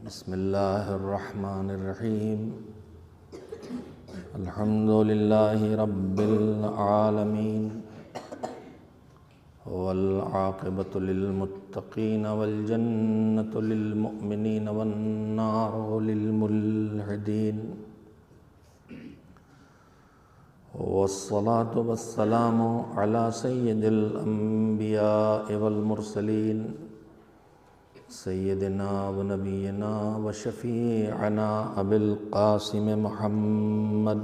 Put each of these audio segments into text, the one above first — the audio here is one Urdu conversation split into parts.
بسم اللہ الرحمن الرحیم الحمد للہ رب العالمین والعاقبۃ للمتقین والجنۃ للمؤمنین والنار للملحدین والصلاة والسلام علی سید الانبیاء والمرسلین سیدنا و نبینا و شفیعنا ابی القاسم محمد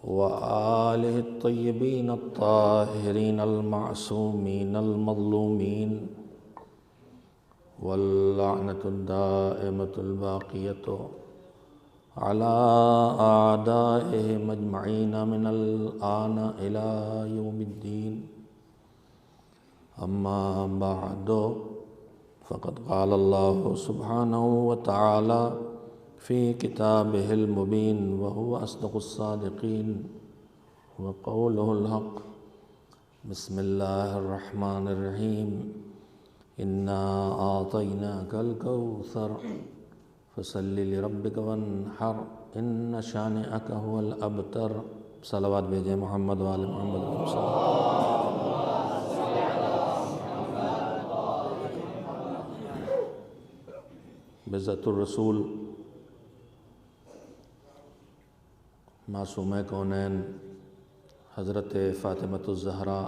و آلہ الطیبین الطاہرین المعصومین المظلومین واللعنۃ الدائمۃ الباقیۃ علی اعدائہم اجمعین من الآن الی یوم الدین اما بعد فقد قال اللہ سبحانہ وتعالی فی کتابہ المبین وہو اصدق الصادقین وقولہ الحق بسم اللہ الرحمن الرحیم انا اعطیناک الکوثر فصل لربک وانحر ان شانئک هو الابتر۔ صلوات بھیجیں محمد وآل محمد صلی اللہ بعزت الرسول معصومہ کونین حضرت فاطمۃ الزہرا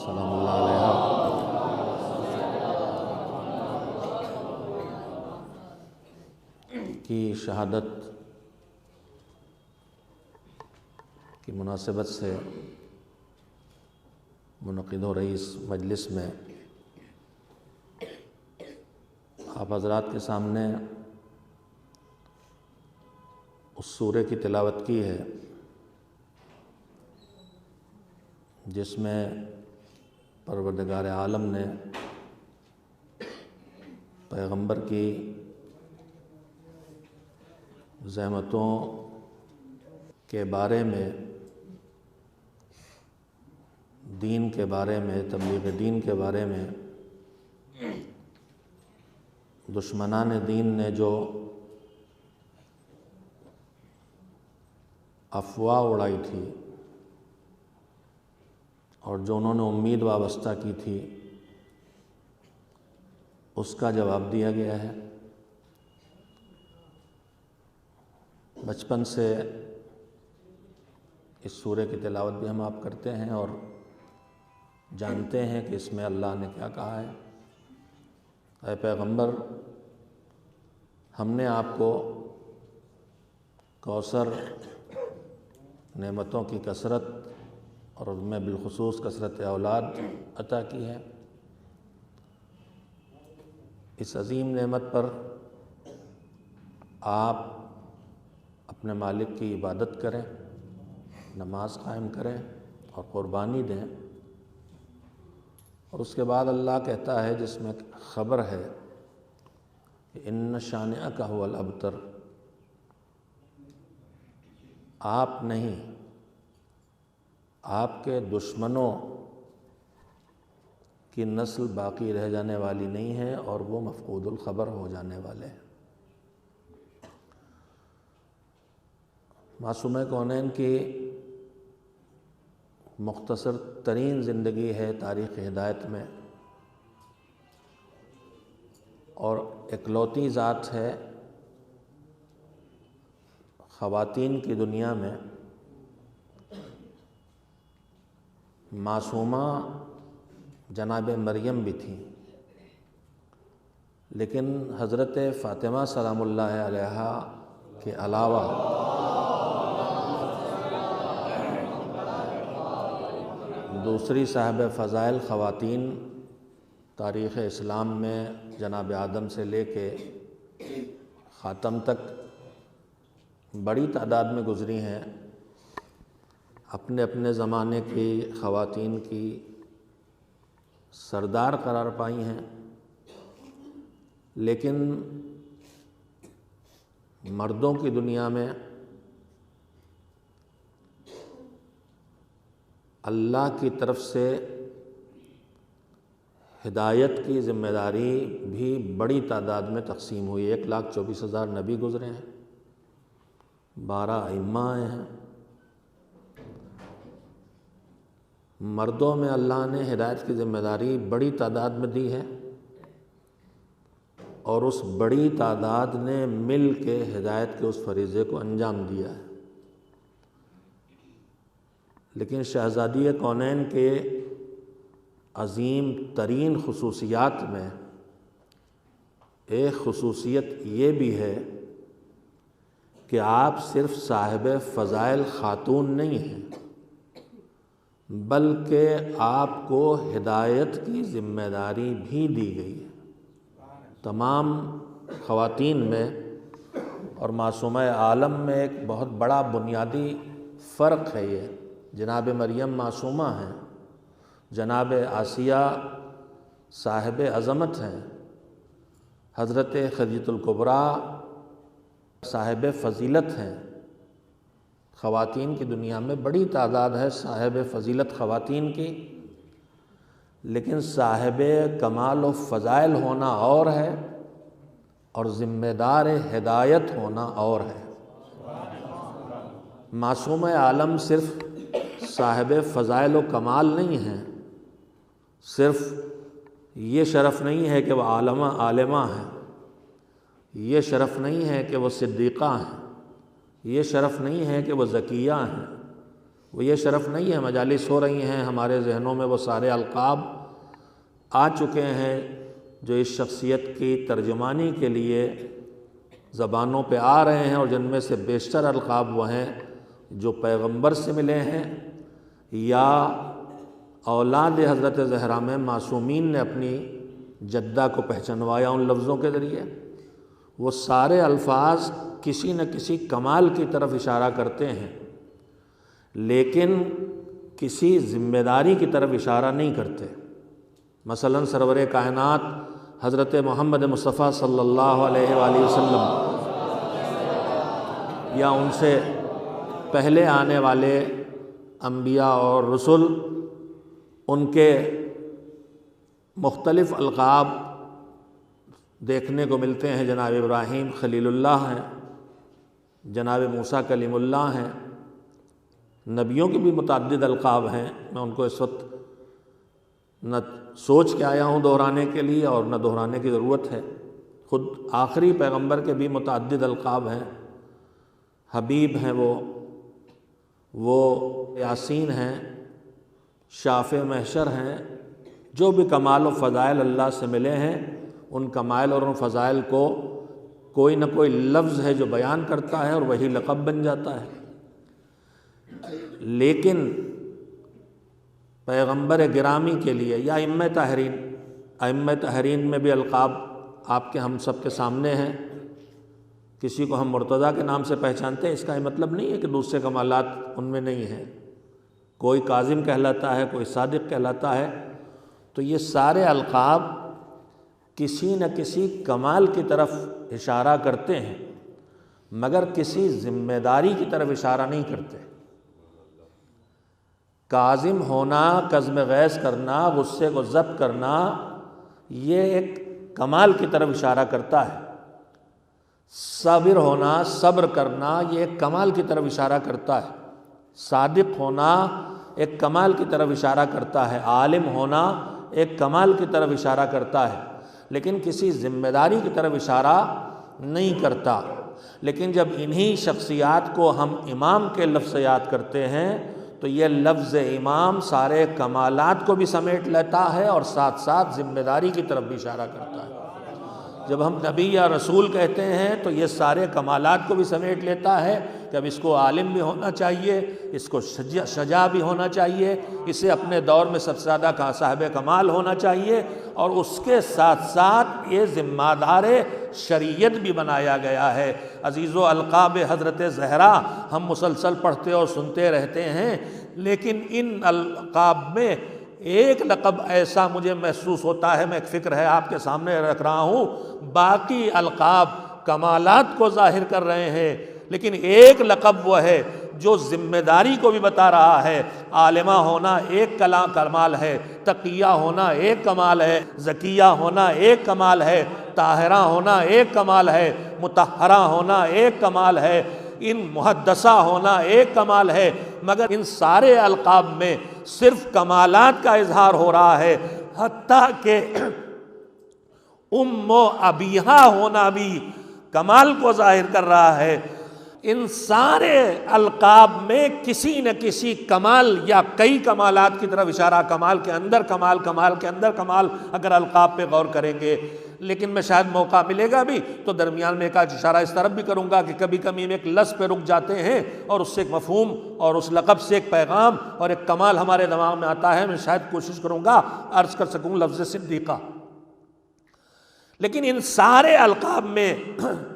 سلام اللہ علیہا کی شہادت کی مناسبت سے منعقد ہو رہی اس مجلس میں آپ حضرات کے سامنے اس سورہ کی تلاوت کی ہے جس میں پروردگار عالم نے پیغمبر کی زحمتوں کے بارے میں، دین کے بارے میں، تبلیغ دین کے بارے میں دشمنان دین نے جو افواہ اڑائی تھی اور جو انہوں نے امید وابستہ کی تھی اس کا جواب دیا گیا ہے۔ بچپن سے اس سورہ کی تلاوت بھی ہم آپ کرتے ہیں اور جانتے ہیں کہ اس میں اللہ نے کیا کہا ہے۔ اے پیغمبر، ہم نے آپ کو کوثر نعمتوں کی کثرت اور ان میں بالخصوص کثرت اولاد عطا کی ہے۔ اس عظیم نعمت پر آپ اپنے مالک کی عبادت کریں، نماز قائم کریں اور قربانی دیں، اور اس کے بعد اللہ کہتا ہے جس میں خبر ہے کہ ان شانئک هو الابتر، آپ نہیں، آپ کے دشمنوں کی نسل باقی رہ جانے والی نہیں ہے اور وہ مفقود الخبر ہو جانے والے ہیں۔ معصومہ کونین کی مختصر ترین زندگی ہے تاریخ ہدایت میں، اور اکلوتی ذات ہے خواتین کی دنیا میں۔ معصومہ جناب مریم بھی تھیں، لیکن حضرت فاطمہ سلام اللہ علیہا کے علاوہ دوسری صاحب فضائل خواتین تاریخ اسلام میں جناب آدم سے لے کے خاتم تک بڑی تعداد میں گزری ہیں، اپنے اپنے زمانے کی خواتین کی سردار قرار پائی ہیں، لیکن مردوں کی دنیا میں اللہ کی طرف سے ہدایت کی ذمہ داری بھی بڑی تعداد میں تقسیم ہوئی۔ 1,24,000 نبی گزرے ہیں، 12 ائمہ آئے ہیں۔ مردوں میں اللہ نے ہدایت کی ذمہ داری بڑی تعداد میں دی ہے، اور اس بڑی تعداد نے مل کے ہدایت کے اس فریضے کو انجام دیا ہے۔ لیکن شہزادی کونین کے عظیم ترین خصوصیات میں ایک خصوصیت یہ بھی ہے کہ آپ صرف صاحب فضائل خاتون نہیں ہیں، بلکہ آپ کو ہدایت کی ذمہ داری بھی دی گئی ہے۔ تمام خواتین میں اور معصومہ عالم میں ایک بہت بڑا بنیادی فرق ہے یہ۔ جناب مریم معصومہ ہیں، جناب آسیہ صاحب عظمت ہیں، حضرت خدیجۃ الکبریٰ صاحب فضیلت ہیں۔ خواتین کی دنیا میں بڑی تعداد ہے صاحب فضیلت خواتین کی، لیکن صاحب کمال و فضائل ہونا اور ہے اور ذمہ دار ہدایت ہونا اور ہے۔ معصوم عالم صرف صاحب فضائل و کمال نہیں ہیں، صرف یہ شرف نہیں ہے کہ وہ عالمہ ہیں، یہ شرف نہیں ہے کہ وہ صدیقہ ہیں، یہ شرف نہیں ہے کہ وہ زکیہ ہیں، وہ یہ شرف نہیں ہے مجالس ہو رہی ہیں ہمارے ذہنوں میں وہ سارے القاب آ چکے ہیں جو اس شخصیت کی ترجمانی کے لیے زبانوں پہ آ رہے ہیں، اور جن میں سے بیشتر القاب وہ ہیں جو پیغمبر سے ملے ہیں یا اولاد حضرت زہرا میں معصومین نے اپنی جدہ کو پہچنوایا ان لفظوں کے ذریعے۔ وہ سارے الفاظ کسی نہ کسی کمال کی طرف اشارہ کرتے ہیں، لیکن کسی ذمہ داری کی طرف اشارہ نہیں کرتے۔ مثلا سرور کائنات حضرت محمد مصطفیٰ صلی اللہ علیہ وآلہ وسلم یا ان سے پہلے آنے والے انبیاء اور رسل، ان کے مختلف القاب دیکھنے کو ملتے ہیں۔ جناب ابراہیم خلیل اللہ ہیں، جناب موسیٰ کلیم اللہ ہیں، نبیوں کے بھی متعدد القاب ہیں۔ میں ان کو اس وقت نہ سوچ کے آیا ہوں دہرانے کے لیے اور نہ دہرانے کی ضرورت ہے۔ خود آخری پیغمبر کے بھی متعدد القاب ہیں، حبیب ہیں، وہ یاسین ہیں، شافع محشر ہیں۔ جو بھی کمال و فضائل اللہ سے ملے ہیں، ان کمال اور ان فضائل کو کوئی نہ کوئی لفظ ہے جو بیان کرتا ہے اور وہی لقب بن جاتا ہے۔ لیکن پیغمبر گرامی کے لیے یا ائمہ طاہرین میں بھی القاب آپ کے ہم سب کے سامنے ہیں۔ کسی کو ہم مرتضیٰ کے نام سے پہچانتے ہیں، اس کا یہ مطلب نہیں ہے کہ دوسرے کمالات ان میں نہیں ہیں۔ کوئی کاظم کہلاتا ہے، کوئی صادق کہلاتا ہے۔ تو یہ سارے القاب کسی نہ کسی کمال کی طرف اشارہ کرتے ہیں، مگر کسی ذمہ داری کی طرف اشارہ نہیں کرتے۔ کاظم ہونا، کظم غیظ کرنا، غصے کو ضبط کرنا، یہ ایک کمال کی طرف اشارہ کرتا ہے۔ صابر ہونا، صبر کرنا، یہ ایک کمال کی طرف اشارہ کرتا ہے۔ صادق ہونا ایک کمال کی طرف اشارہ کرتا ہے۔ عالم ہونا ایک کمال کی طرف اشارہ کرتا ہے، لیکن کسی ذمہ داری کی طرف اشارہ نہیں کرتا۔ لیکن جب انہی شخصیات کو ہم امام کے لفظ سے یاد کرتے ہیں تو یہ لفظ امام سارے کمالات کو بھی سمیٹ لیتا ہے اور ساتھ ساتھ ذمہ داری کی طرف بھی اشارہ کرتا ہے۔ جب ہم نبی یا رسول کہتے ہیں تو یہ سارے کمالات کو بھی سمیٹ لیتا ہے کہ اب اس کو عالم بھی ہونا چاہیے، اس کو شجاع بھی ہونا چاہیے، اسے اپنے دور میں سب سے زیادہ صاحب کمال ہونا چاہیے، اور اس کے ساتھ ساتھ یہ ذمہ دار شریعت بھی بنایا گیا ہے۔ عزیز و القاب حضرت زہرا ہم مسلسل پڑھتے اور سنتے رہتے ہیں، لیکن ان القاب میں ایک لقب ایسا مجھے محسوس ہوتا ہے، میں ایک فکر ہے آپ کے سامنے رکھ رہا ہوں، باقی القاب کمالات کو ظاہر کر رہے ہیں، لیکن ایک لقب وہ ہے جو ذمہ داری کو بھی بتا رہا ہے۔ عالمہ ہونا ایک کمال ہے، تقیہ ہونا ایک کمال ہے، زکیہ ہونا ایک کمال ہے، طاہرہ ہونا ایک کمال ہے، مطہرہ ہونا ایک کمال ہے، ان محدثہ ہونا ایک کمال ہے، مگر ان سارے القاب میں صرف کمالات کا اظہار ہو رہا ہے، حتیٰ کہ ام و ابیہا ہونا بھی کمال کو ظاہر کر رہا ہے۔ ان سارے القاب میں کسی نہ کسی کمال یا کئی کمالات کی طرف اشارہ، کمال کے اندر کمال، کمال کے اندر کمال، اگر القاب پہ غور کریں گے۔ لیکن میں شاید موقع ملے گا بھی تو درمیان میں ایک اشارہ اس طرف بھی کروں گا کہ کبھی کبھی میں ایک لفظ پہ رک جاتے ہیں اور اس سے ایک مفہوم اور اس لقب سے ایک پیغام اور ایک کمال ہمارے دماغ میں آتا ہے۔ میں شاید کوشش کروں گا عرض کر سکوں لفظ صدیقہ۔ لیکن ان سارے القاب میں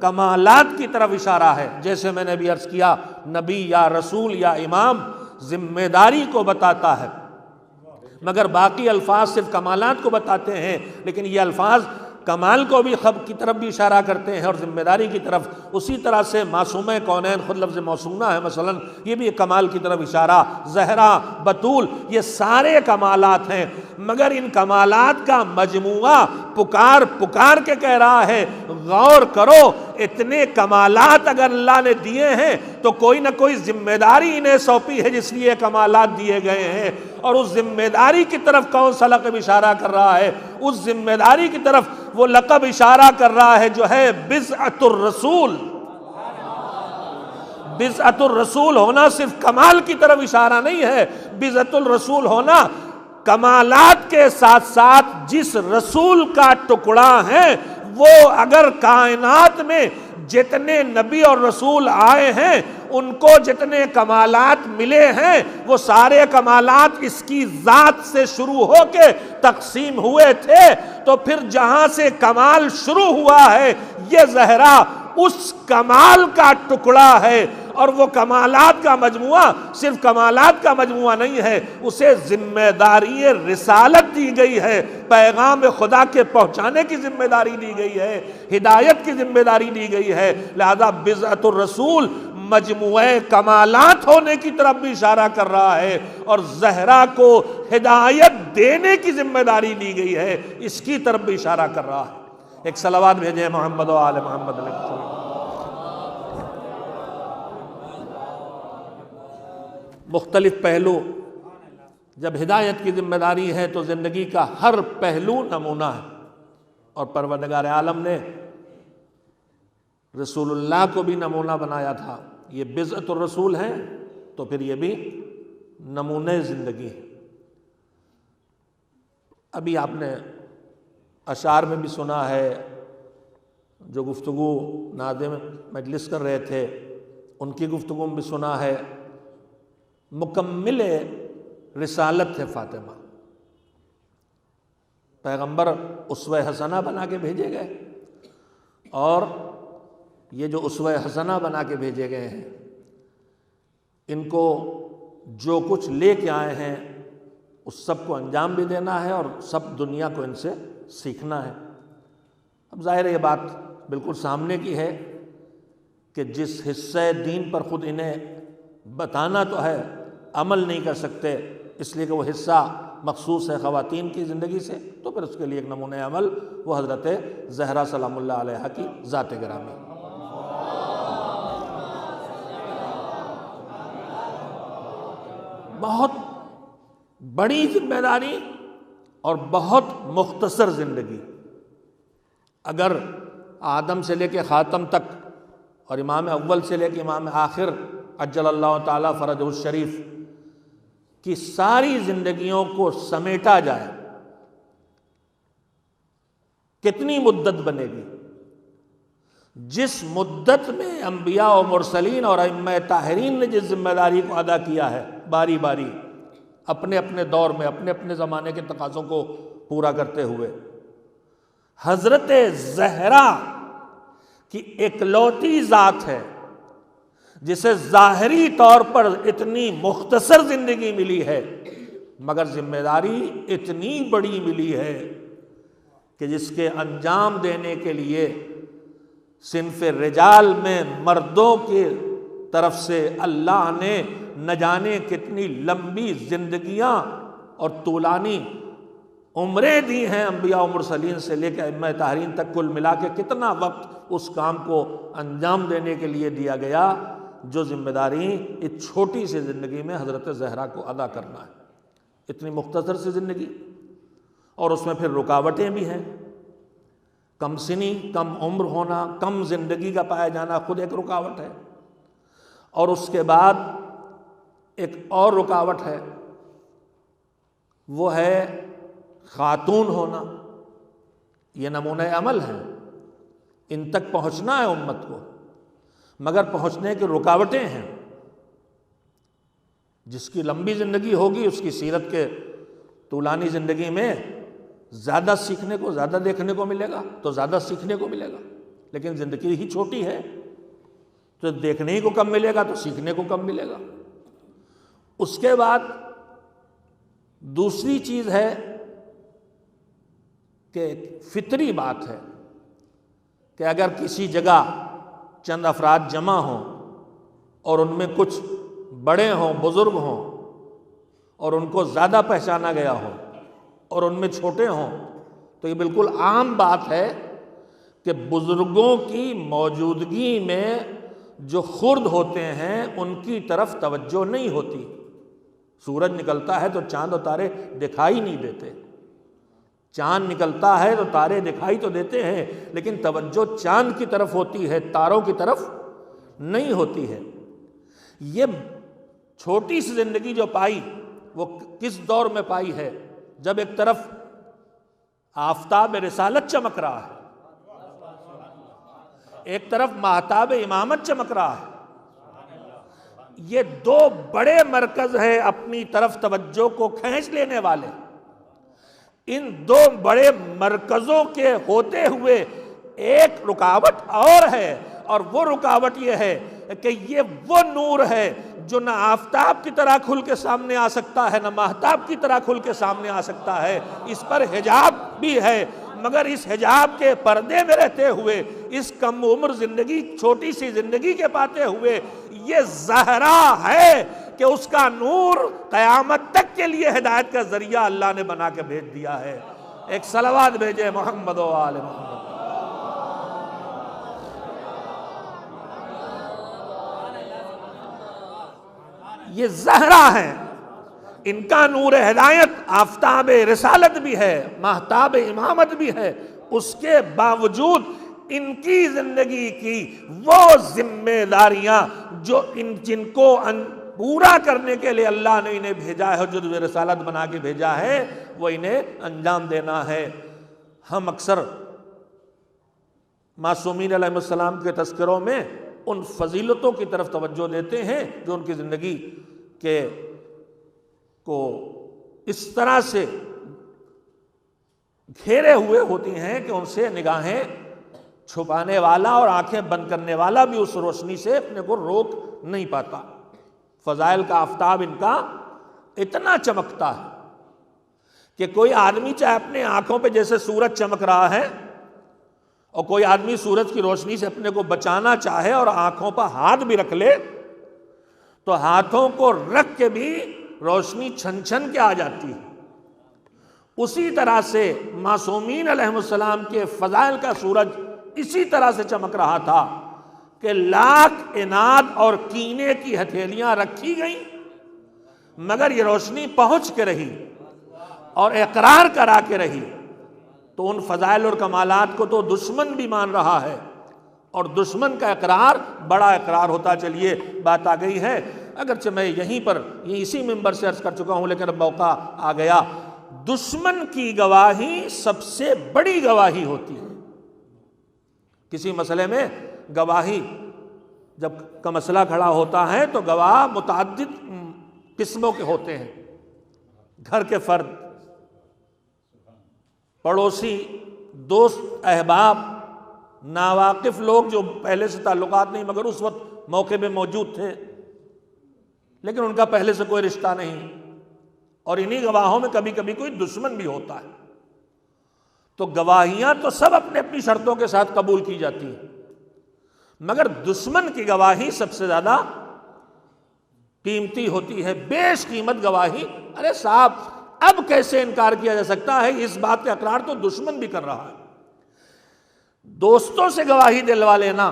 کمالات کی طرف اشارہ ہے، جیسے میں نے بھی عرض کیا، نبی یا رسول یا امام ذمہ داری کو بتاتا ہے، مگر باقی الفاظ صرف کمالات کو بتاتے ہیں، لیکن یہ الفاظ کمال کو بھی خب کی طرف بھی اشارہ کرتے ہیں اور ذمہ داری کی طرف۔ اسی طرح سے معصومہ کونین خود لفظ موصونہ ہے مثلا، یہ بھی ایک کمال کی طرف اشارہ، زہرا، بطول، یہ سارے کمالات ہیں، مگر ان کمالات کا مجموعہ پکار پکار کے کہہ رہا ہے غور کرو، اتنے کمالات اگر اللہ نے دیے ہیں تو کوئی نہ کوئی ذمہ داری انہیں سونپی ہے جس لیے کمالات دیے گئے ہیں، اور اس ذمہ داری کی طرف کون سا لقب اشارہ کر رہا ہے؟ اس ذمہ داری کی طرف وہ لقب اشارہ کر رہا ہے جو ہے بضعۃ الرسول۔ بضعۃ الرسول ہونا صرف کمال کی طرف اشارہ نہیں ہے، بضعۃ الرسول ہونا کمالات کے ساتھ ساتھ جس رسول کا ٹکڑا ہے، وہ اگر کائنات میں جتنے نبی اور رسول آئے ہیں ان کو جتنے کمالات ملے ہیں وہ سارے کمالات اس کی ذات سے شروع ہو کے تقسیم ہوئے تھے، تو پھر جہاں سے کمال شروع ہوا ہے یہ زہرا اس کمال کا ٹکڑا ہے، اور وہ کمالات کا مجموعہ صرف کمالات کا مجموعہ نہیں ہے، اسے ذمہ داری رسالت دی گئی ہے، پیغام خدا کے پہنچانے کی ذمہ داری دی گئی ہے، ہدایت کی ذمہ داری دی گئی ہے، لہذا بضعۃ الرسول مجموعہ کمالات ہونے کی طرف بھی اشارہ کر رہا ہے، اور زہرا کو ہدایت دینے کی ذمہ داری دی گئی ہے، اس کی طرف بھی اشارہ کر رہا ہے۔ ایک صلوات بھیجیں محمد و آل محمد علیہ وسلم۔ مختلف پہلو، جب ہدایت کی ذمہ داری ہے تو زندگی کا ہر پہلو نمونہ ہے، اور پروردگار عالم نے رسول اللہ کو بھی نمونہ بنایا تھا، یہ بضعۃ الرسول ہیں تو پھر یہ بھی نمونہ زندگی ہے۔ ابھی آپ نے اشعار میں بھی سنا ہے، جو گفتگو ناظم مجلس کر رہے تھے ان کی گفتگو میں بھی سنا ہے، مکمل رسالت ہے فاطمہ، پیغمبر اسوہ حسنہ بنا کے بھیجے گئے، اور یہ جو اسوہ حسنہ بنا کے بھیجے گئے ہیں ان کو جو کچھ لے کے آئے ہیں اس سب کو انجام بھی دینا ہے اور سب دنیا کو ان سے سیکھنا ہے۔ اب ظاہر یہ بات بالکل سامنے کی ہے کہ جس حصہ دین پر خود انہیں بتانا تو ہے، عمل نہیں کر سکتے اس لیے کہ وہ حصہ مخصوص ہے خواتین کی زندگی سے، تو پھر اس کے لیے ایک نمونہ عمل وہ حضرت زہرا سلام اللہ علیہا کی ذات گرامی۔ بہت بڑی ذمہ داری اور بہت مختصر زندگی۔ اگر آدم سے لے کے خاتم تک اور امام اول سے لے کے امام آخر عجل اللہ تعالیٰ فرجہ الشریف کی ساری زندگیوں کو سمیٹا جائے، کتنی مدت بنے گی؟ جس مدت میں انبیاء و مرسلین اور ائمہ طاہرین نے جس ذمہ داری کو ادا کیا ہے باری باری اپنے اپنے دور میں اپنے اپنے زمانے کے تقاضوں کو پورا کرتے ہوئے، حضرت زہرا کی اکلوتی ذات ہے جسے ظاہری طور پر اتنی مختصر زندگی ملی ہے مگر ذمہ داری اتنی بڑی ملی ہے کہ جس کے انجام دینے کے لیے صنف رجال میں مردوں کے طرف سے اللہ نے نہ جانے کتنی لمبی زندگیاں اور طولانی عمریں دی ہیں انبیاء و مرسلین سے لے کے ائمہ طاہرین تک، کل ملا کے کتنا وقت اس کام کو انجام دینے کے لیے دیا گیا جو ذمہ داری ایک چھوٹی سی زندگی میں حضرت زہرا کو ادا کرنا ہے۔ اتنی مختصر سی زندگی، اور اس میں پھر رکاوٹیں بھی ہیں، کم سنی، کم عمر ہونا، کم زندگی کا پایا جانا خود ایک رکاوٹ ہے، اور اس کے بعد ایک اور رکاوٹ ہے، وہ ہے خاتون ہونا۔ یہ نمونہ عمل ہے، ان تک پہنچنا ہے امت کو، مگر پہنچنے کی رکاوٹیں ہیں۔ جس کی لمبی زندگی ہوگی اس کی سیرت کے طولانی زندگی میں زیادہ سیکھنے کو، زیادہ دیکھنے کو ملے گا، تو زیادہ سیکھنے کو ملے گا، لیکن زندگی ہی چھوٹی ہے تو دیکھنے ہی کو کم ملے گا تو سیکھنے کو کم ملے گا۔ اس کے بعد دوسری چیز ہے کہ فطری بات ہے کہ اگر کسی جگہ چند افراد جمع ہوں اور ان میں کچھ بڑے ہوں، بزرگ ہوں، اور ان کو زیادہ پہچانا گیا ہو اور ان میں چھوٹے ہوں، تو یہ بالکل عام بات ہے کہ بزرگوں کی موجودگی میں جو خرد ہوتے ہیں ان کی طرف توجہ نہیں ہوتی۔ سورج نکلتا ہے تو چاند و تارے دکھائی نہیں دیتے، چاند نکلتا ہے تو تارے دکھائی تو دیتے ہیں، لیکن توجہ چاند کی طرف ہوتی ہے، تاروں کی طرف نہیں ہوتی ہے۔ یہ چھوٹی سی زندگی جو پائی وہ کس دور میں پائی ہے؟ جب ایک طرف آفتاب رسالت چمک رہا ہے، ایک طرف ماہتاب امامت چمک رہا ہے۔ یہ دو بڑے مرکز ہیں اپنی طرف توجہ کو کھینچ لینے والے۔ ان دو بڑے مرکزوں کے ہوتے ہوئے ایک رکاوٹ اور ہے، اور وہ رکاوٹ یہ ہے کہ یہ وہ نور ہے جو نہ آفتاب کی طرح کھل کے سامنے آ سکتا ہے، نہ ماہتاب کی طرح کھل کے سامنے آ سکتا ہے۔ اس پر حجاب بھی ہے، مگر اس حجاب کے پردے میں رہتے ہوئے، اس کم عمر زندگی، چھوٹی سی زندگی کے پاتے ہوئے، یہ زہرا ہے کہ اس کا نور قیامت تک کے لیے ہدایت کا ذریعہ اللہ نے بنا کے بھیج دیا ہے۔ ایک صلوات بھیجے محمد و آل محمد۔ یہ زہرا ہے، ان کا نور ہدایت آفتاب رسالت بھی ہے، ماہتاب امامت بھی ہے، اس کے باوجود ان کی زندگی کی وہ ذمہ داریاں جو جن کو پورا کرنے کے لیے اللہ نے انہیں بھیجا ہے، جو رسالت بنا کے بھیجا ہے، وہ انہیں انجام دینا ہے۔ ہم اکثر معصومین علیہ السلام کے تذکروں میں ان فضیلتوں کی طرف توجہ دیتے ہیں جو ان کی زندگی کے کو اس طرح سے گھیرے ہوئے ہوتی ہیں کہ ان سے نگاہیں چھپانے والا اور آنکھیں بند کرنے والا بھی اس روشنی سے اپنے کو روک نہیں پاتا۔ فضائل کا آفتاب ان کا اتنا چمکتا ہے کہ کوئی آدمی چاہے اپنے آنکھوں پہ جیسے سورج چمک رہا ہے، اور کوئی آدمی سورج کی روشنی سے اپنے کو بچانا چاہے اور آنکھوں پر ہاتھ بھی رکھ لے تو ہاتھوں کو رکھ کے بھی روشنی چھن چھن کے آ جاتی ہے۔ اسی طرح سے معصومین علیہ السلام کے فضائل کا سورج اسی طرح سے چمک رہا تھا کہ لاکھ عناد اور کینے کی ہتھیلیاں رکھی گئیں، مگر یہ روشنی پہنچ کے رہی اور اقرار کرا کے رہی۔ تو ان فضائل اور کمالات کو تو دشمن بھی مان رہا ہے، اور دشمن کا اقرار بڑا اقرار ہوتا چلیے بات آ گئی ہے۔ اگرچہ میں یہیں پر اسی منبر سے عرض کر چکا ہوں، لیکن اب موقع آ گیا۔ دشمن کی گواہی سب سے بڑی گواہی ہوتی ہے۔ کسی مسئلے میں گواہی جب کا مسئلہ کھڑا ہوتا ہے تو گواہ متعدد قسموں کے ہوتے ہیں، گھر کے فرد، پڑوسی، دوست، احباب، ناواقف لوگ جو پہلے سے تعلقات نہیں مگر اس وقت موقع پہ موجود تھے لیکن ان کا پہلے سے کوئی رشتہ نہیں، اور انہی گواہوں میں کبھی کبھی کوئی دشمن بھی ہوتا ہے۔ تو گواہیاں تو سب اپنے اپنی شرطوں کے ساتھ قبول کی جاتی ہیں، مگر دشمن کی گواہی سب سے زیادہ قیمتی ہوتی ہے، بیش قیمت گواہی۔ ارے صاحب اب کیسے انکار کیا جا سکتا ہے؟ اس بات کا اقرار تو دشمن بھی کر رہا ہے۔ دوستوں سے گواہی دلوا لینا،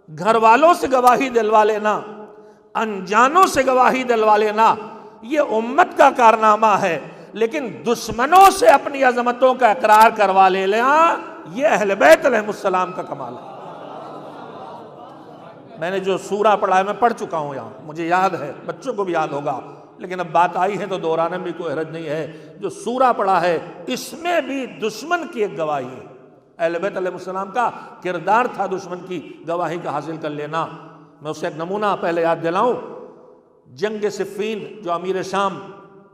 گھر والوں سے گواہی دلوا لینا، انجانوں سے گواہی دلوا لینا، یہ امت کا کارنامہ ہے، لیکن دشمنوں سے اپنی عظمتوں کا اقرار کروا لینا یہ اہل بیت علیہ السلام کا کمال ہے۔ میں نے جو سورہ پڑھا ہے میں پڑھ چکا ہوں یہاں، مجھے یاد ہے، بچوں کو بھی یاد ہوگا، لیکن اب بات آئی ہے تو دہرانے میں کوئی حرج نہیں ہے۔ جو سورہ پڑھا ہے اس میں بھی دشمن کی ایک گواہی ہے۔ اہل بیت علیہ السلام کا کردار تھا دشمن کی گواہی کا حاصل کر لینا۔ میں اس سے ایک نمونہ پہلے یاد دلاؤں، جنگ صفین جو امیر شام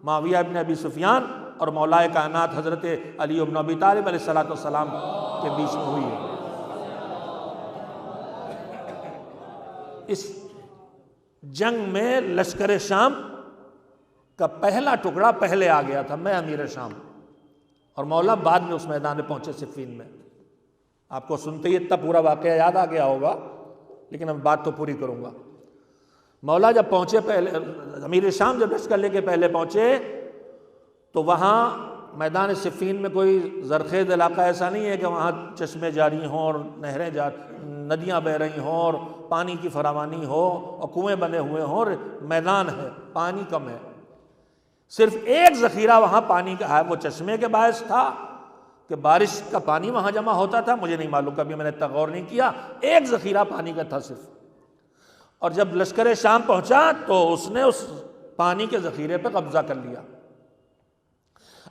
معاویہ ابن ابی سفیان اور مولا کائنات حضرت علی بن ابی طالب علیہ السلام کے بیچ میں ہوئی ہے۔ اس جنگ میں لشکر شام کا پہلا ٹکڑا پہلے آ گیا تھا، میں امیر شام، اور مولا بعد میں اس میدان میں پہنچے صفین میں۔ آپ کو سنتے ہی اتنا پورا واقعہ یاد آ گیا ہوگا، لیکن اب بات تو پوری کروں گا۔ مولا جب پہنچے، پہلے امیر شام جب لشکر لے کے پہلے پہنچے تو وہاں میدان صفین میں کوئی زرخیز علاقہ ایسا نہیں ہے کہ وہاں چشمے جاری ہوں اور نہریں ندیاں بہہ رہی ہوں اور پانی کی فراوانی ہو اور کنویں بنے ہوئے ہوں، اور میدان ہے، پانی کم ہے۔ صرف ایک ذخیرہ وہاں پانی کا ہے، وہ چشمے کے باعث تھا کہ بارش کا پانی وہاں جمع ہوتا تھا، مجھے نہیں معلوم، کبھی میں نے اتنا غور نہیں کیا، ایک ذخیرہ پانی کا تھا صرف۔ اور جب لشکر شام پہنچا تو اس نے اس پانی کے ذخیرے پہ قبضہ کر لیا۔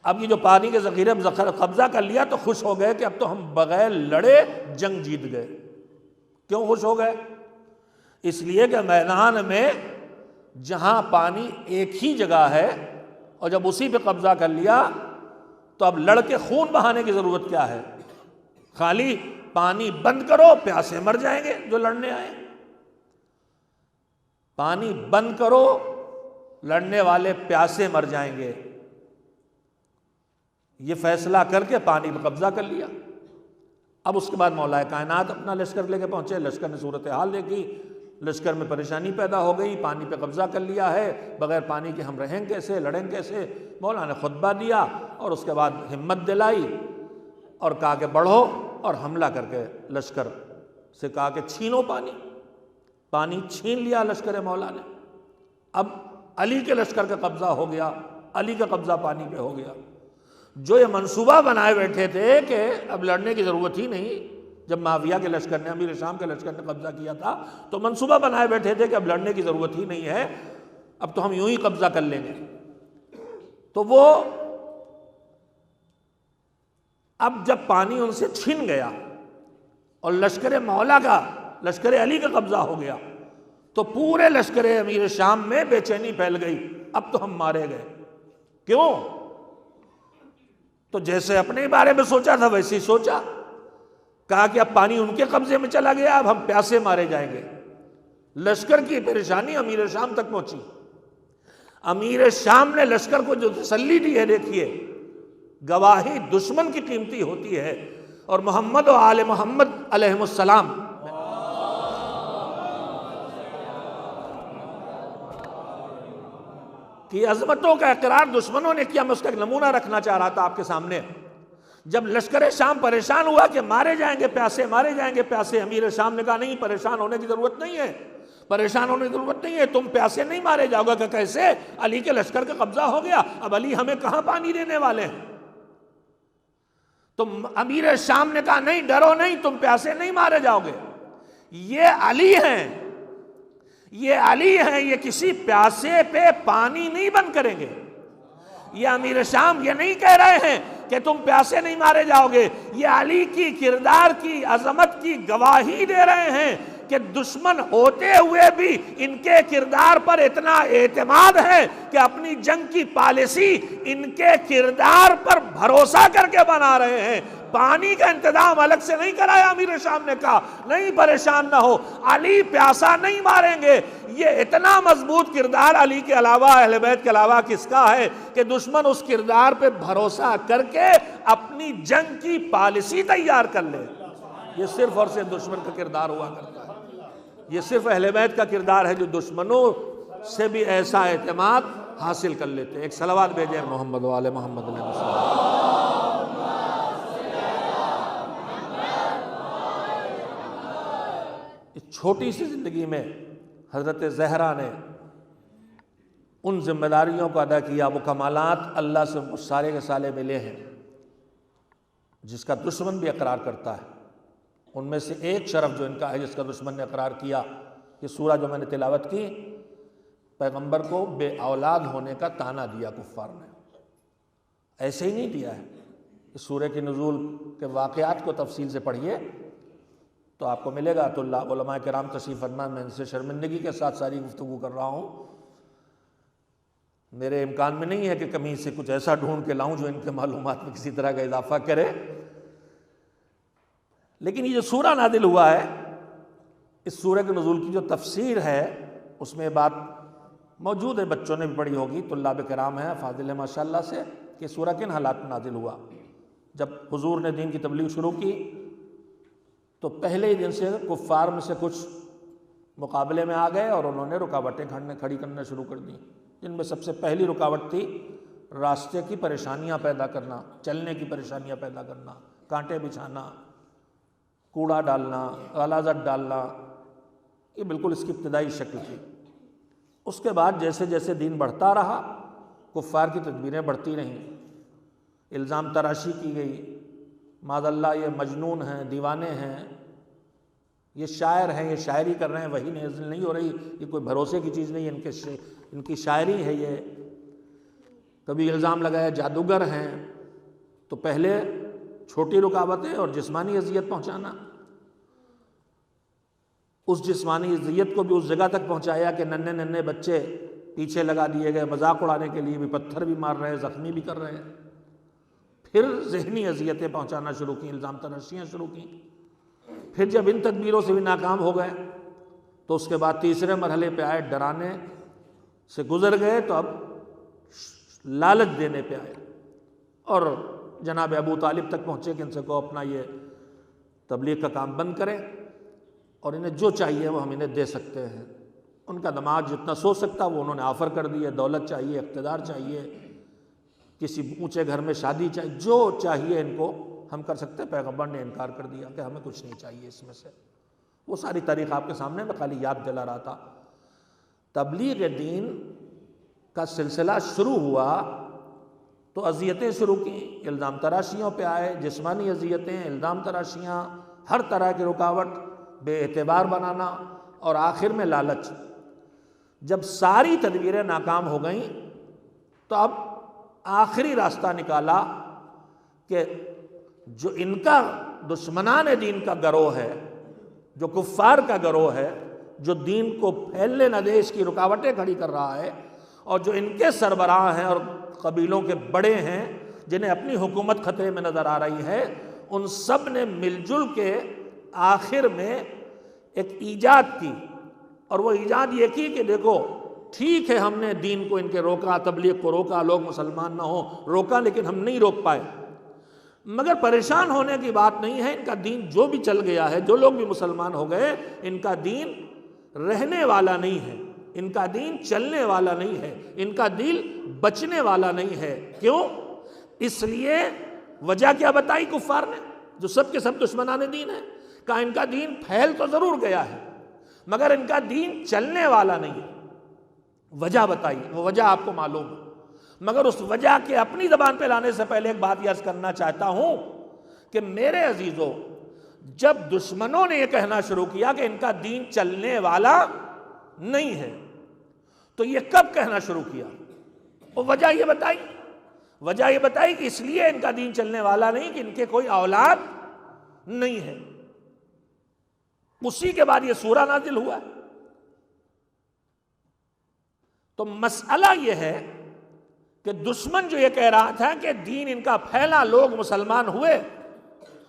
اب یہ جو پانی کے ذخیرے پہ قبضہ کر لیا تو خوش ہو گئے کہ اب تو ہم بغیر لڑے جنگ جیت گئے۔ کیوں خوش ہو گئے؟ اس لیے کہ میدان میں جہاں پانی ایک ہی جگہ ہے اور جب اسی پہ قبضہ کر لیا تو اب لڑ کے خون بہانے کی ضرورت کیا ہے؟ خالی پانی بند کرو، پیاسے مر جائیں گے جو لڑنے آئے۔ پانی بند کرو، لڑنے والے پیاسے مر جائیں گے۔ یہ فیصلہ کر کے پانی پہ قبضہ کر لیا۔ اب اس کے بعد مولا کائنات اپنا لشکر لے کے پہنچے، لشکر نے صورتحال دیکھی، لشکر میں پریشانی پیدا ہو گئی، پانی پہ قبضہ کر لیا ہے، بغیر پانی کے ہم رہیں کیسے، لڑیں کیسے؟ مولا نے خطبہ دیا اور اس کے بعد ہمت دلائی اور کہا کہ بڑھو، اور حملہ کر کے لشکر سے کہا کہ چھینو پانی۔ پانی چھین لیا لشکر مولا نے۔ اب علی کے لشکر کا قبضہ ہو گیا، علی کا قبضہ پانی پہ ہو گیا۔ جو یہ منصوبہ بنائے بیٹھے تھے کہ اب لڑنے کی ضرورت ہی نہیں، جب معاویہ کے لشکر نے، امیر شام کے لشکر نے قبضہ کیا تھا تو منصوبہ بنائے بیٹھے تھے کہ اب لڑنے کی ضرورت ہی نہیں ہے، اب تو ہم یوں ہی قبضہ کر لیں گے۔ تو وہ اب جب پانی ان سے چھن گیا اور لشکر مولا کا، لشکر علی کا قبضہ ہو گیا تو پورے لشکر امیر شام میں بے چینی پھیل گئی، اب تو ہم مارے گئے۔ کیوں؟ تو جیسے اپنے بارے میں سوچا تھا ویسے ہی سوچا، کہا کہ اب پانی ان کے قبضے میں چلا گیا، اب ہم پیاسے مارے جائیں گے۔ لشکر کی پریشانی امیر شام تک پہنچی۔ امیر شام نے لشکر کو جو تسلی دی ہے، دیکھیے گواہی دشمن کی قیمتی ہوتی ہے، اور محمد و آل محمد علیہ السلام کی عظمتوں کا اقرار دشمنوں نے کیا۔ میں اس کا ایک نمونہ رکھنا چاہ رہا تھا آپ کے سامنے۔ جب لشکر شام پریشان ہوا کہ مارے جائیں گے پیاسے، مارے جائیں گے پیاسے، امیر شام نے کہا نہیں، پریشان ہونے کی ضرورت نہیں ہے، پریشان ہونے کی ضرورت نہیں ہے، تم پیاسے نہیں مارے جاؤ گے۔ کہ کیسے؟ علی کے لشکر کا قبضہ ہو گیا، اب علی ہمیں کہاں پانی دینے والے ہیں؟ تم امیر شام نے کہا نہیں، ڈرو نہیں، تم پیاسے نہیں مارے جاؤ گے، یہ علی ہیں، یہ علی ہیں، یہ کسی پیاسے پہ پانی نہیں بند کریں گے۔ یہ امیر شام یہ نہیں کہہ رہے ہیں کہ تم پیاسے نہیں مارے جاؤ گے، یہ علی کی کردار کی عظمت کی گواہی دے رہے ہیں کہ دشمن ہوتے ہوئے بھی ان کے کردار پر اتنا اعتماد ہے کہ اپنی جنگ کی پالیسی ان کے کردار پر بھروسہ کر کے بنا رہے ہیں۔ پانی کا انتظام الگ سے نہیں کرایا، امیر شام نے کہا نہیں پریشان نہ ہو، علی پیاسا نہیں ماریں گے۔ یہ اتنا مضبوط کردار علی کے علاوہ، اہل بیت کے علاوہ کس کا ہے کہ دشمن اس کردار پہ بھروسہ کر کے اپنی جنگ کی پالیسی تیار کر لے۔ یہ صرف اور صرف دشمن کا کردار ہوا کرتا ہے۔ یہ صرف اہل بیت کا کردار ہے جو دشمنوں سے بھی ایسا اعتماد حاصل کر لیتے ہیں۔ ایک صلوات بھیجیں محمد و آل محمد علیہ وسلم۔ اس چھوٹی سی زندگی میں حضرت زہرا نے ان ذمہ داریوں کو ادا کیا، وہ کمالات اللہ سے سارے کے سارے ملے ہیں جس کا دشمن بھی اقرار کرتا ہے۔ ان میں سے ایک شرف جو ان کا ہے جس کا دشمن نے اقرار کیا، یہ سورہ جو میں نے تلاوت کی، پیغمبر کو بے اولاد ہونے کا طعنہ دیا کفار نے، ایسے ہی نہیں دیا ہے۔ اس سورہ کی نزول کے واقعات کو تفصیل سے پڑھیے تو آپ کو ملے گا۔ تو اللہ علماء کرام تشریف فرما، میں ان سے شرمندگی کے ساتھ ساری گفتگو کر رہا ہوں، میرے امکان میں نہیں ہے کہ کہیں سے کچھ ایسا ڈھونڈ کے لاؤں جو ان کے معلومات میں کسی طرح کا اضافہ کرے، لیکن یہ جو سورہ نازل ہوا ہے، اس سورہ کے نزول کی جو تفسیر ہے اس میں بات موجود ہے، بچوں نے بھی پڑھی ہوگی، طلاب کرام ہیں فاضل ہیں ماشاءاللہ سے، کہ سورہ کن حالات میں نازل ہوا۔ جب حضور نے دین کی تبلیغ شروع کی تو پہلے ہی دن سے کفار میں سے کچھ مقابلے میں آ گئے اور انہوں نے رکاوٹیں کھڑی کرنا شروع کر دیں، جن میں سب سے پہلی رکاوٹ تھی راستے کی پریشانیاں پیدا کرنا، چلنے کی پریشانیاں پیدا کرنا، کانٹے بچھانا، کوڑا ڈالنا، غلاظت ڈالنا، یہ بالکل اس کی ابتدائی شکل تھی۔ اس کے بعد جیسے جیسے دین بڑھتا رہا، کفار کی تدبیریں بڑھتی رہیں، الزام تراشی کی گئی، معاذ اللہ یہ مجنون ہیں، دیوانے ہیں، یہ شاعر ہیں، یہ شاعری کر رہے ہیں، وہی نازل نہیں ہو رہی، یہ کوئی بھروسے کی چیز نہیں، ان کی شاعری ہے یہ۔ کبھی الزام لگایا جادوگر ہیں، تو پہلے چھوٹی رکاوٹیں اور جسمانی اذیت پہنچانا، اس جسمانی اذیت کو بھی اس جگہ تک پہنچایا کہ ننھے ننھے بچے پیچھے لگا دیے گئے، مذاق اڑانے کے لیے بھی پتھر بھی مار رہے ہیں، زخمی بھی کر رہے ہیں۔ پھر ذہنی اذیتیں پہنچانا شروع کی، الزام تراشیاں شروع کی۔ پھر جب ان تدبیروں سے بھی ناکام ہو گئے تو اس کے بعد تیسرے مرحلے پہ آئے، ڈرانے سے گزر گئے تو اب لالچ دینے پہ آئے، اور جناب ابو طالب تک پہنچے کہ ان سے کو اپنا یہ تبلیغ کا کام بند کریں اور انہیں جو چاہیے وہ ہم انہیں دے سکتے ہیں۔ ان کا دماغ جتنا سوچ سکتا وہ انہوں نے آفر کر دی، دولت چاہیے، اقتدار چاہیے، کسی اونچے گھر میں شادی چاہیے، جو چاہیے ان کو ہم کر سکتے۔ پیغمبر نے انکار کر دیا کہ ہمیں کچھ نہیں چاہیے اس میں سے۔ وہ ساری تاریخ آپ کے سامنے میں خالی یاد دلا رہا تھا۔ تبلیغ دین کا سلسلہ شروع ہوا تو اذیتیں شروع کی، الزام تراشیوں پہ آئے، جسمانی اذیتیں، الزام تراشیاں، ہر طرح کی رکاوٹ، بے اعتبار بنانا، اور آخر میں لالچ۔ جب ساری تدبیریں ناکام ہو گئیں تو اب آخری راستہ نکالا کہ جو ان کا دشمنان دین کا گروہ ہے، جو کفار کا گروہ ہے، جو دین کو پھیلنے نہ دے اس کی رکاوٹیں کھڑی کر رہا ہے، اور جو ان کے سربراہ ہیں اور قبیلوں کے بڑے ہیں جنہیں اپنی حکومت خطرے میں نظر آ رہی ہے، ان سب نے مل جل کے آخر میں ایک ایجاد کی، اور وہ ایجاد یہ کی کہ دیکھو ٹھیک ہے ہم نے دین کو ان کے روکا، تبلیغ کو روکا، لوگ مسلمان نہ ہوں روکا، لیکن ہم نہیں روک پائے۔ مگر پریشان ہونے کی بات نہیں ہے، ان کا دین جو بھی چل گیا ہے، جو لوگ بھی مسلمان ہو گئے، ان کا دین رہنے والا نہیں ہے، ان کا دین چلنے والا نہیں ہے، ان کا دین بچنے والا نہیں ہے۔ کیوں؟ اس لیے وجہ کیا بتائی کفار نے، جو سب کے سب دشمنان دین ہیں، کہا ان کا دین پھیل تو ضرور گیا ہے مگر ان کا دین چلنے والا نہیں ہے۔ وجہ بتائی، وہ وجہ آپ کو معلوم ہے، مگر اس وجہ کے اپنی زبان پہ لانے سے پہلے ایک بات عرض کرنا چاہتا ہوں کہ میرے عزیزو، جب دشمنوں نے یہ کہنا شروع کیا کہ ان کا دین چلنے والا نہیں ہے، تو یہ کب کہنا شروع کیا؟ وہ وجہ یہ بتائی کہ اس لیے ان کا دین چلنے والا نہیں کہ ان کے کوئی اولاد نہیں ہے۔ اسی کے بعد یہ سورہ نازل ہوا ہے۔ تو مسئلہ یہ ہے کہ دشمن جو یہ کہہ رہا تھا کہ دین ان کا پھیلا، لوگ مسلمان ہوئے،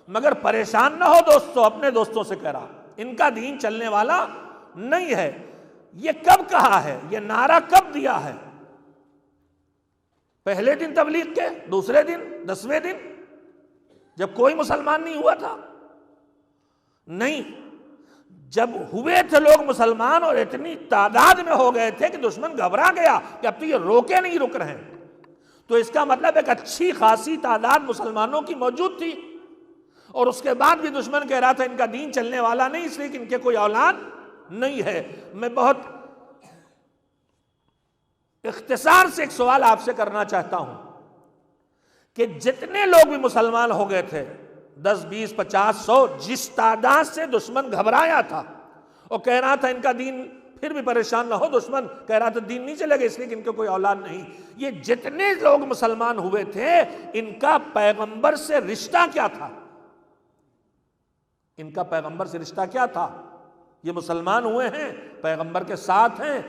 مگر پریشان نہ ہو دوستو، اپنے دوستوں سے کہہ رہا ان کا دین چلنے والا نہیں ہے۔ یہ کب کہا ہے؟ یہ نعرہ کب دیا ہے؟ پہلے دن تبلیغ کے، دوسرے دن، 10ویں دن، جب کوئی مسلمان نہیں ہوا تھا؟ نہیں، جب ہوئے تھے لوگ مسلمان اور اتنی تعداد میں ہو گئے تھے کہ دشمن گھبرا گیا کہ اب تو یہ روکے نہیں رک رہے ہیں، تو اس کا مطلب ایک اچھی خاصی تعداد مسلمانوں کی موجود تھی، اور اس کے بعد بھی دشمن کہہ رہا تھا ان کا دین چلنے والا نہیں، اس لیے کہ ان کے کوئی اولاد نہیں ہے۔ میں بہت اختصار سے ایک سوال آپ سے کرنا چاہتا ہوں کہ جتنے لوگ بھی مسلمان ہو گئے تھے، 10 20 50 100، جس تعداد سے دشمن گھبرایا تھا اور کہہ رہا تھا ان کا دین، پھر بھی پریشان نہ ہو، دشمن کہہ رہا تھا دین نہیں چلے گا اس لیے کہ ان کے کوئی اولاد نہیں، یہ جتنے لوگ مسلمان ہوئے تھے ان کا پیغمبر سے رشتہ کیا تھا؟ ان کا پیغمبر سے رشتہ کیا تھا؟ یہ مسلمان ہوئے ہیں، پیغمبر کے ساتھ ہیں،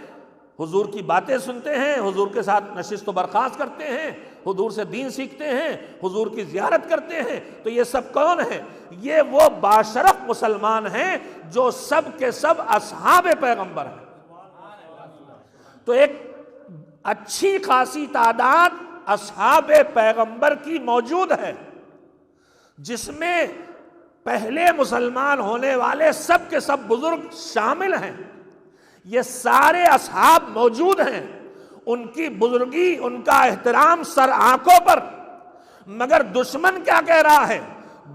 حضور کی باتیں سنتے ہیں، حضور کے ساتھ نشست و برخاست کرتے ہیں، حضور سے دین سیکھتے ہیں، حضور کی زیارت کرتے ہیں، تو یہ سب کون ہیں؟ یہ وہ باشرف مسلمان ہیں جو سب کے سب اصحاب پیغمبر ہیں۔ تو ایک اچھی خاصی تعداد اصحاب پیغمبر کی موجود ہے، جس میں پہلے مسلمان ہونے والے سب کے سب بزرگ شامل ہیں۔ یہ سارے اصحاب موجود ہیں، ان کی بزرگی، ان کا احترام سر آنکھوں پر، مگر دشمن کیا کہہ رہا ہے؟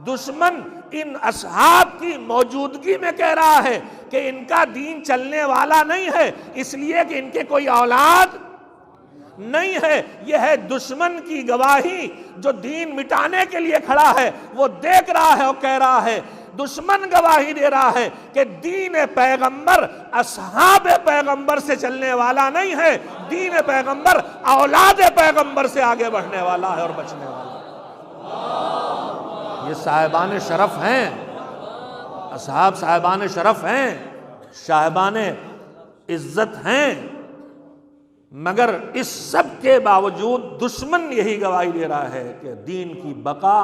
دشمن ان اصحاب کی موجودگی میں کہہ رہا ہے کہ ان کا دین چلنے والا نہیں ہے، اس لیے کہ ان کے کوئی اولاد نہیں ہے۔ یہ ہے دشمن کی گواہی، جو دین مٹانے کے لیے کھڑا ہے وہ دیکھ رہا ہے اور کہہ رہا ہے، دشمن گواہی دے رہا ہے کہ دین پیغمبر اصحاب پیغمبر سے چلنے والا نہیں ہے، دین پیغمبر اولاد پیغمبر سے آگے بڑھنے والا ہے اور بچنے والا ہے۔ یہ صاحبان شرف ہیں، اصحاب صاحبان شرف ہیں، صاحبان عزت ہیں، مگر اس سب کے باوجود دشمن یہی گواہی دے رہا ہے کہ دین کی بقا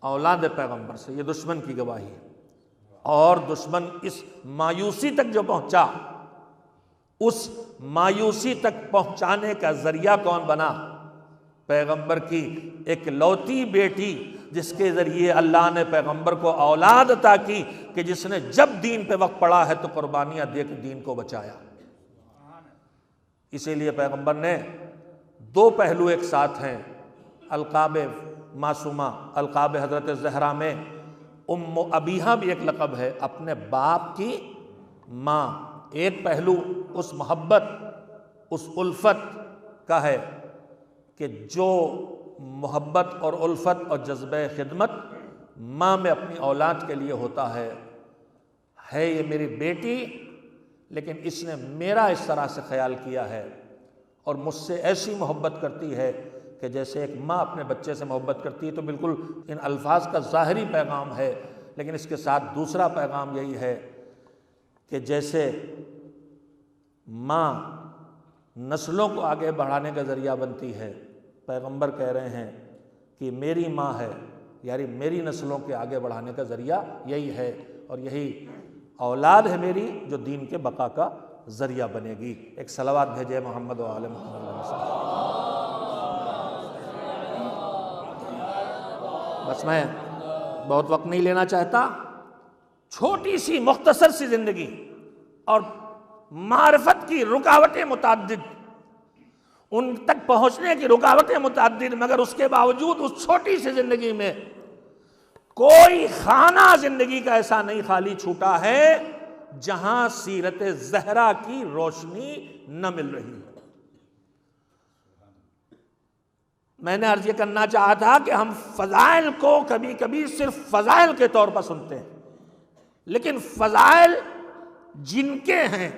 اولاد پیغمبر سے، یہ دشمن کی گواہی ہے۔ اور دشمن اس مایوسی تک جو پہنچا، اس مایوسی تک پہنچانے کا ذریعہ کون بنا؟ پیغمبر کی ایک لوتی بیٹی، جس کے ذریعے اللہ نے پیغمبر کو اولاد عطا کی کہ جس نے جب دین پہ وقت پڑا ہے تو قربانیاں دے کے دین کو بچایا۔ اسی لیے پیغمبر نے دو پہلو ایک ساتھ ہیں، القاب معصومہ، القاب حضرت زہرا میں ام ابیہا بھی ایک لقب ہے، اپنے باپ کی ماں۔ ایک پہلو اس محبت، اس الفت کا ہے کہ جو محبت اور الفت اور جذبہ خدمت ماں میں اپنی اولاد کے لیے ہوتا ہے یہ میری بیٹی، لیکن اس نے میرا اس طرح سے خیال کیا ہے اور مجھ سے ایسی محبت کرتی ہے کہ جیسے ایک ماں اپنے بچے سے محبت کرتی ہے۔ تو بالکل ان الفاظ کا ظاہری پیغام ہے، لیکن اس کے ساتھ دوسرا پیغام یہی ہے کہ جیسے ماں نسلوں کو آگے بڑھانے کا ذریعہ بنتی ہے، پیغمبر کہہ رہے ہیں کہ میری ماں ہے، یعنی میری نسلوں کے آگے بڑھانے کا ذریعہ یہی ہے، اور یہی اولاد ہے میری جو دین کے بقا کا ذریعہ بنے گی۔ ایک صلوات بھیجے محمد و آل محمد صلی اللہ علیہ وسلم۔ بس میں بہت وقت نہیں لینا چاہتا، چھوٹی سی مختصر سی زندگی اور معرفت کی رکاوٹیں متعدد، ان تک پہنچنے کی رکاوٹیں متعدد، مگر اس کے باوجود اس چھوٹی سی زندگی میں کوئی خانہ زندگی کا ایسا نہیں خالی چھوٹا ہے جہاں سیرت زہرا کی روشنی نہ مل رہی ہے۔ میں نے عرض یہ کرنا چاہا تھا کہ ہم فضائل کو کبھی کبھی صرف فضائل کے طور پر سنتے ہیں، لیکن فضائل جن کے ہیں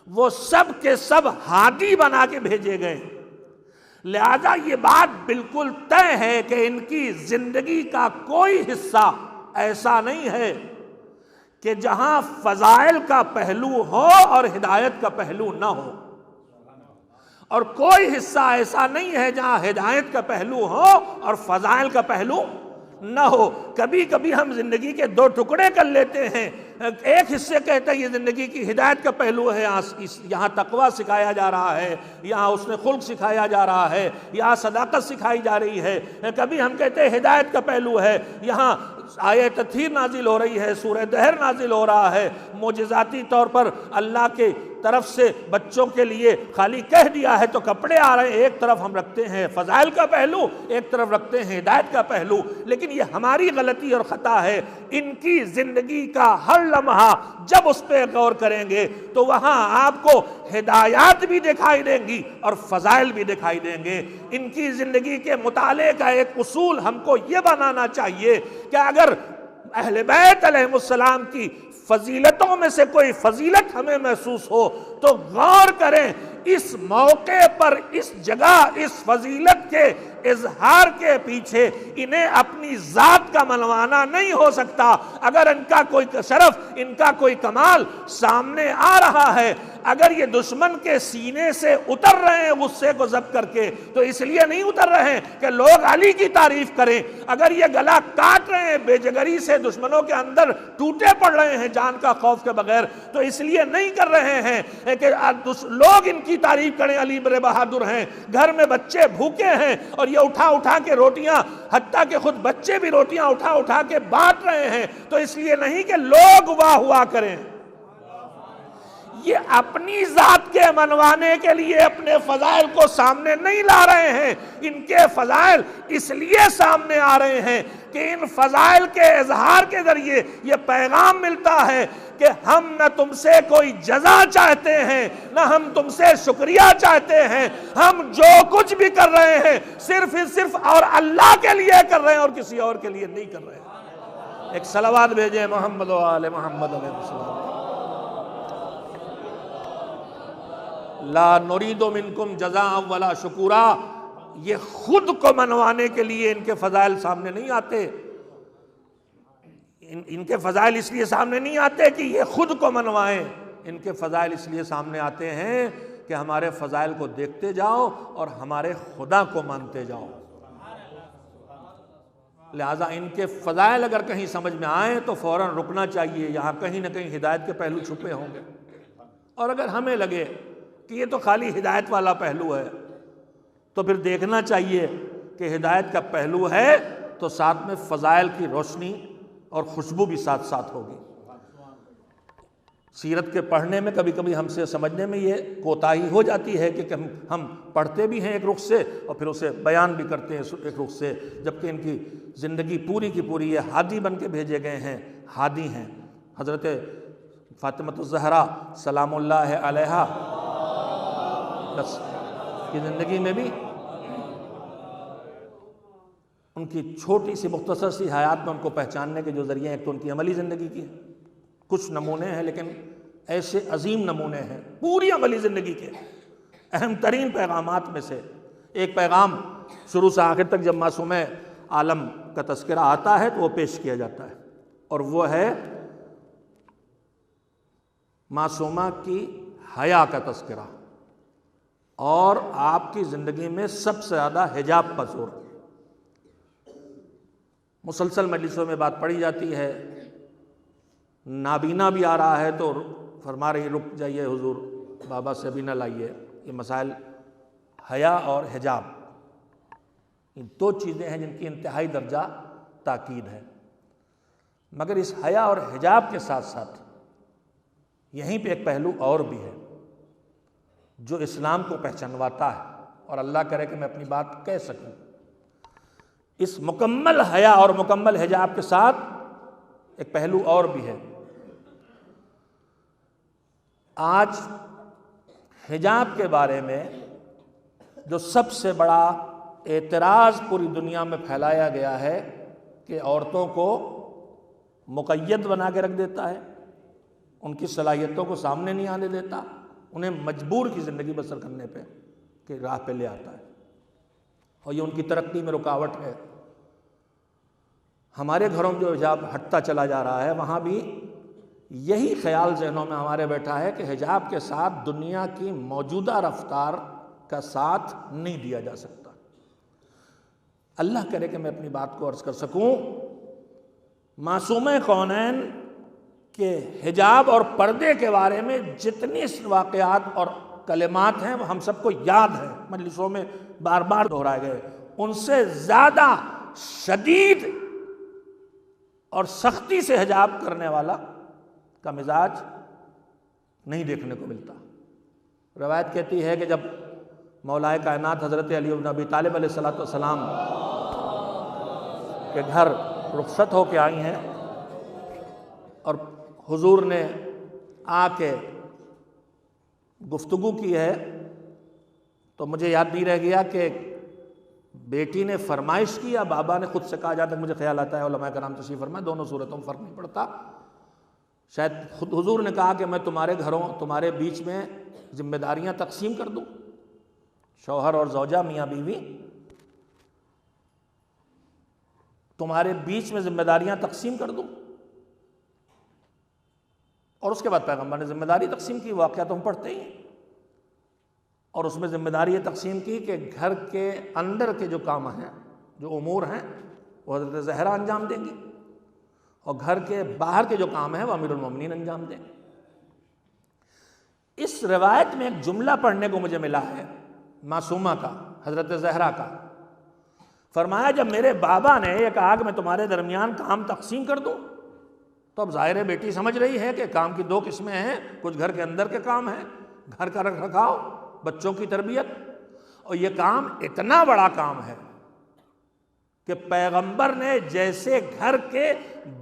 وہ سب کے سب ہادی بنا کے بھیجے گئے، لہذا یہ بات بالکل طے ہے کہ ان کی زندگی کا کوئی حصہ ایسا نہیں ہے کہ جہاں فضائل کا پہلو ہو اور ہدایت کا پہلو نہ ہو، اور کوئی حصہ ایسا نہیں ہے جہاں ہدایت کا پہلو ہو اور فضائل کا پہلو نہ ہو۔ کبھی کبھی ہم زندگی کے دو ٹکڑے کر لیتے ہیں، ایک حصے کہتے ہیں یہ زندگی کی ہدایت کا پہلو ہے، یہاں تقویٰ سکھایا جا رہا ہے، یہاں حسن خلق سکھایا جا رہا ہے، یہاں صداقت سکھائی جا رہی ہے۔ کبھی ہم کہتے ہیں ہدایت کا پہلو ہے، یہاں آیت تطہیر نازل ہو رہی ہے، سورہ دہر نازل ہو رہا ہے، معجزاتی طور پر اللہ کے طرف سے بچوں کے لیے خالی کہہ دیا ہے تو کپڑے آ رہے ہیں۔ ایک طرف ہم رکھتے ہیں فضائل کا پہلو، ایک طرف رکھتے ہیں ہدایت کا پہلو، لیکن یہ ہماری غلطی اور خطا ہے۔ ان کی زندگی کا ہر لمحہ جب اس پہ غور کریں گے تو وہاں آپ کو ہدایات بھی دکھائی دیں گی اور فضائل بھی دکھائی دیں گے۔ ان کی زندگی کے مطالعے کا ایک اصول ہم کو یہ بنانا چاہیے کہ اگر اہل بیت علیہ السلام کی فضیلتوں میں سے کوئی فضیلت ہمیں محسوس ہو تو غور کریں، اس موقع پر، اس جگہ، اس فضیلت کے اظہار کے پیچھے انہیں اپنی ذات کا منوانا نہیں ہو سکتا۔ اگر ان کا کوئی شرف، ان کا کوئی کمال سامنے آ رہا ہے، اگر یہ دشمن کے سینے سے اتر رہے ہیں غصے کو ضبط کر کے، تو اس لیے نہیں اتر رہے ہیں کہ لوگ علی کی تعریف کریں۔ اگر یہ گلا کاٹ رہے ہیں بے جگری سے، دشمنوں کے اندر ٹوٹے پڑ رہے ہیں جان کا خوف کے بغیر، تو اس لیے نہیں کر رہے ہیں کہ لوگ ان کی تعریف کریں علی بڑے بہادر ہیں۔ گھر میں بچے بھوکے ہیں اور یہ اٹھا اٹھا کے روٹیاں، حتیٰ کہ خود بچے بھی روٹیاں اٹھا اٹھا کے بانٹ رہے ہیں، تو اس لیے نہیں کہ لوگ واہ ہوا کریں۔ یہ اپنی ذات کے منوانے کے لیے اپنے فضائل کو سامنے نہیں لا رہے ہیں۔ ان کے فضائل اس لیے سامنے آ رہے ہیں کہ ان فضائل کے اظہار کے ذریعے یہ پیغام ملتا ہے کہ ہم نہ تم سے کوئی جزا چاہتے ہیں، نہ ہم تم سے شکریہ چاہتے ہیں۔ ہم جو کچھ بھی کر رہے ہیں صرف اور اللہ کے لیے کر رہے ہیں اور کسی اور کے لیے نہیں کر رہے ہیں۔ ایک صلوات بھیجیں محمد و آل محمد علیہ السلام۔ لا نرید منکم جزاء ولا شکورا، یہ خود کو منوانے کے لیے ان کے فضائل سامنے نہیں آتے۔ ان کے فضائل اس لیے سامنے نہیں آتے کہ یہ خود کو منوائیں، ان کے فضائل اس لیے سامنے آتے ہیں کہ ہمارے فضائل کو دیکھتے جاؤ اور ہمارے خدا کو مانتے جاؤ۔ لہٰذا ان کے فضائل اگر کہیں سمجھ میں آئیں تو فوراً رکنا چاہیے، یہاں کہیں نہ کہیں ہدایت کے پہلو چھپے ہوں گے۔ اور اگر ہمیں لگے کہ یہ تو خالی ہدایت والا پہلو ہے تو پھر دیکھنا چاہیے کہ ہدایت کا پہلو ہے تو ساتھ میں فضائل کی روشنی اور خوشبو بھی ساتھ ساتھ ہوگی۔ سیرت کے پڑھنے میں کبھی کبھی ہم سے سمجھنے میں یہ کوتاہی ہو جاتی ہے کہ ہم پڑھتے بھی ہیں ایک رخ سے اور پھر اسے بیان بھی کرتے ہیں ایک رخ سے، جبکہ ان کی زندگی پوری کی پوری یہ ہادی بن کے بھیجے گئے ہیں، ہادی ہیں۔ حضرت فاطمہ الزہرا سلام اللہ علیہا کی زندگی میں بھی ان کی چھوٹی سی مختصر سی حیات میں ان کو پہچاننے کے جو ذریعے ہیں، ایک تو ان کی عملی زندگی کی کچھ نمونے ہیں، لیکن ایسے عظیم نمونے ہیں پوری عملی زندگی کے۔ اہم ترین پیغامات میں سے ایک پیغام شروع سے آخر تک جب معصومہ عالم کا تذکرہ آتا ہے تو وہ پیش کیا جاتا ہے، اور وہ ہے معصومہ کی حیا کا تذکرہ، اور آپ کی زندگی میں سب سے زیادہ حجاب پر زور۔ مسلسل مجلسوں میں بات پڑھی جاتی ہے، نابینا بھی آ رہا ہے تو فرما رہی رک جائیے حضور، بابا سے بھی نہ لائیے۔ یہ مسائل حیا اور حجاب، یہ دو چیزیں ہیں جن کی انتہائی درجہ تاکید ہے۔ مگر اس حیا اور حجاب کے ساتھ ساتھ یہیں پہ ایک پہلو اور بھی ہے جو اسلام کو پہچانواتا ہے، اور اللہ کرے کہ میں اپنی بات کہہ سکوں۔ اس مکمل حیا اور مکمل حجاب کے ساتھ ایک پہلو اور بھی ہے۔ آج حجاب کے بارے میں جو سب سے بڑا اعتراض پوری دنیا میں پھیلایا گیا ہے کہ عورتوں کو مقید بنا کے رکھ دیتا ہے، ان کی صلاحیتوں کو سامنے نہیں آنے دیتا، انہیں مجبور کی زندگی بسر کرنے پہ کہ راہ پہ لے آتا ہے، اور یہ ان کی ترقی میں رکاوٹ ہے۔ ہمارے گھروں میں جو حجاب ہٹتا چلا جا رہا ہے، وہاں بھی یہی خیال ذہنوں میں ہمارے بیٹھا ہے کہ حجاب کے ساتھ دنیا کی موجودہ رفتار کا ساتھ نہیں دیا جا سکتا۔ اللہ کرے کہ میں اپنی بات کو عرض کر سکوں۔ معصومہ کونین کہ حجاب اور پردے کے بارے میں جتنی واقعات اور کلمات ہیں وہ ہم سب کو یاد ہیں، مجلسوں میں بار بار دہرائے گئے، ان سے زیادہ شدید اور سختی سے حجاب کرنے والا کا مزاج نہیں دیکھنے کو ملتا۔ روایت کہتی ہے کہ جب مولا کائنات حضرت علی بن ابی طالب علیہ السلام کے گھر رخصت ہو کے آئی ہیں اور حضور نے آ کے گفتگو کی ہے، تو مجھے یاد نہیں رہ گیا کہ بیٹی نے فرمائش کی یا بابا نے خود سے کہا، جہاں تک مجھے خیال آتا ہے علماء کرام تشریف فرمائے دونوں صورتوں میں فرق نہیں پڑتا، شاید خود حضور نے کہا کہ میں تمہارے بیچ میں ذمہ داریاں تقسیم کر دوں، شوہر اور زوجہ میاں بیوی تمہارے بیچ میں ذمہ داریاں تقسیم کر دوں۔ اور اس کے بعد پیغمبر نے ذمہ داری تقسیم کی، واقعہ تو ہم پڑھتے ہی ہیں، اور اس میں ذمہ داری یہ تقسیم کی کہ گھر کے اندر کے جو کام ہیں، جو امور ہیں، وہ حضرت زہرا انجام دیں گی، اور گھر کے باہر کے جو کام ہیں وہ امیر المومنین انجام دیں گے۔ اس روایت میں ایک جملہ پڑھنے کو مجھے ملا ہے معصومہ کا، حضرت زہرا کا، فرمایا جب میرے بابا نے یہ کہا کہ میں تمہارے درمیان کام تقسیم کر دوں، تو اب ظاہر ہے بیٹی سمجھ رہی ہے کہ کام کی دو قسمیں ہیں، کچھ گھر کے اندر کے کام ہیں، گھر کا رکھ رکھاؤ، بچوں کی تربیت، اور یہ کام اتنا بڑا کام ہے کہ پیغمبر نے جیسے گھر کے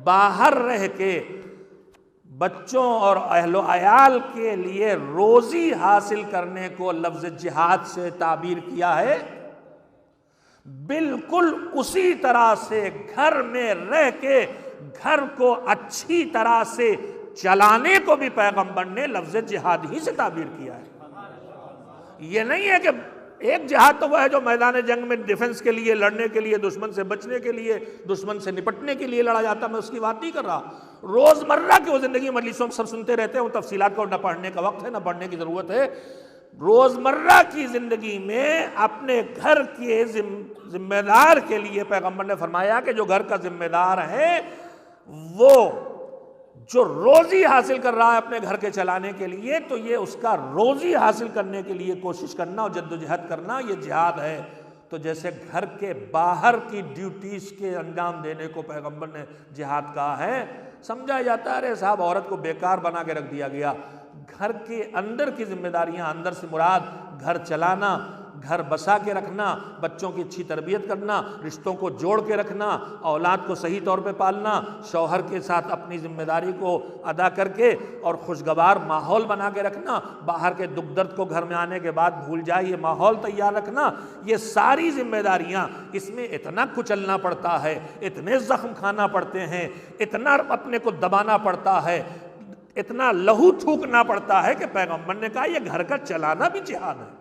باہر رہ کے بچوں اور اہل و عیال کے لیے روزی حاصل کرنے کو لفظ جہاد سے تعبیر کیا ہے، بالکل اسی طرح سے گھر میں رہ کے گھر کو اچھی طرح سے چلانے کو بھی پیغمبر نے لفظ جہاد ہی سے تعبیر کیا ہے۔ یہ نہیں ہے کہ ایک جہاد تو وہ ہے جو میدان جنگ میں ڈیفنس کے لیے، لڑنے کے لیے، دشمن سے بچنے کے لیے، دشمن سے نپٹنے کے لیے لڑا جاتا، میں اس کی بات نہیں کر رہا۔ روزمرہ کی وہ زندگی مجلسوں میں سب سنتے رہتے ہیں، ان تفصیلات کو نہ پڑھنے کا وقت ہے نہ پڑھنے کی ضرورت ہے۔ روزمرہ کی زندگی میں اپنے گھر کے ذمہ دار کے لیے پیغمبر نے فرمایا کہ جو گھر کا ذمہ دار ہے وہ جو روزی حاصل کر رہا ہے اپنے گھر کے چلانے کے لیے، تو یہ اس کا روزی حاصل کرنے کے لیے کوشش کرنا اور جدوجہد کرنا، یہ جہاد ہے۔ تو جیسے گھر کے باہر کی ڈیوٹیز کے انجام دینے کو پیغمبر نے جہاد کہا ہے، سمجھا جاتا ہے ارے صاحب عورت کو بیکار بنا کے رکھ دیا گیا۔ گھر کے اندر کی ذمہ داریاں، اندر سے مراد گھر چلانا، گھر بسا کے رکھنا، بچوں کی اچھی تربیت کرنا، رشتوں کو جوڑ کے رکھنا، اولاد کو صحیح طور پہ پالنا، شوہر کے ساتھ اپنی ذمہ داری کو ادا کر کے اور خوشگوار ماحول بنا کے رکھنا، باہر کے دکھ درد کو گھر میں آنے کے بعد بھول جائے یہ ماحول تیار رکھنا، یہ ساری ذمہ داریاں، اس میں اتنا کچلنا پڑتا ہے، اتنے زخم کھانا پڑتے ہیں، اتنا اپنے کو دبانا پڑتا ہے، اتنا لہو تھوکنا پڑتا ہے کہ پیغمبر نے کہا یہ گھر کا چلانا بھی جہاد ہے۔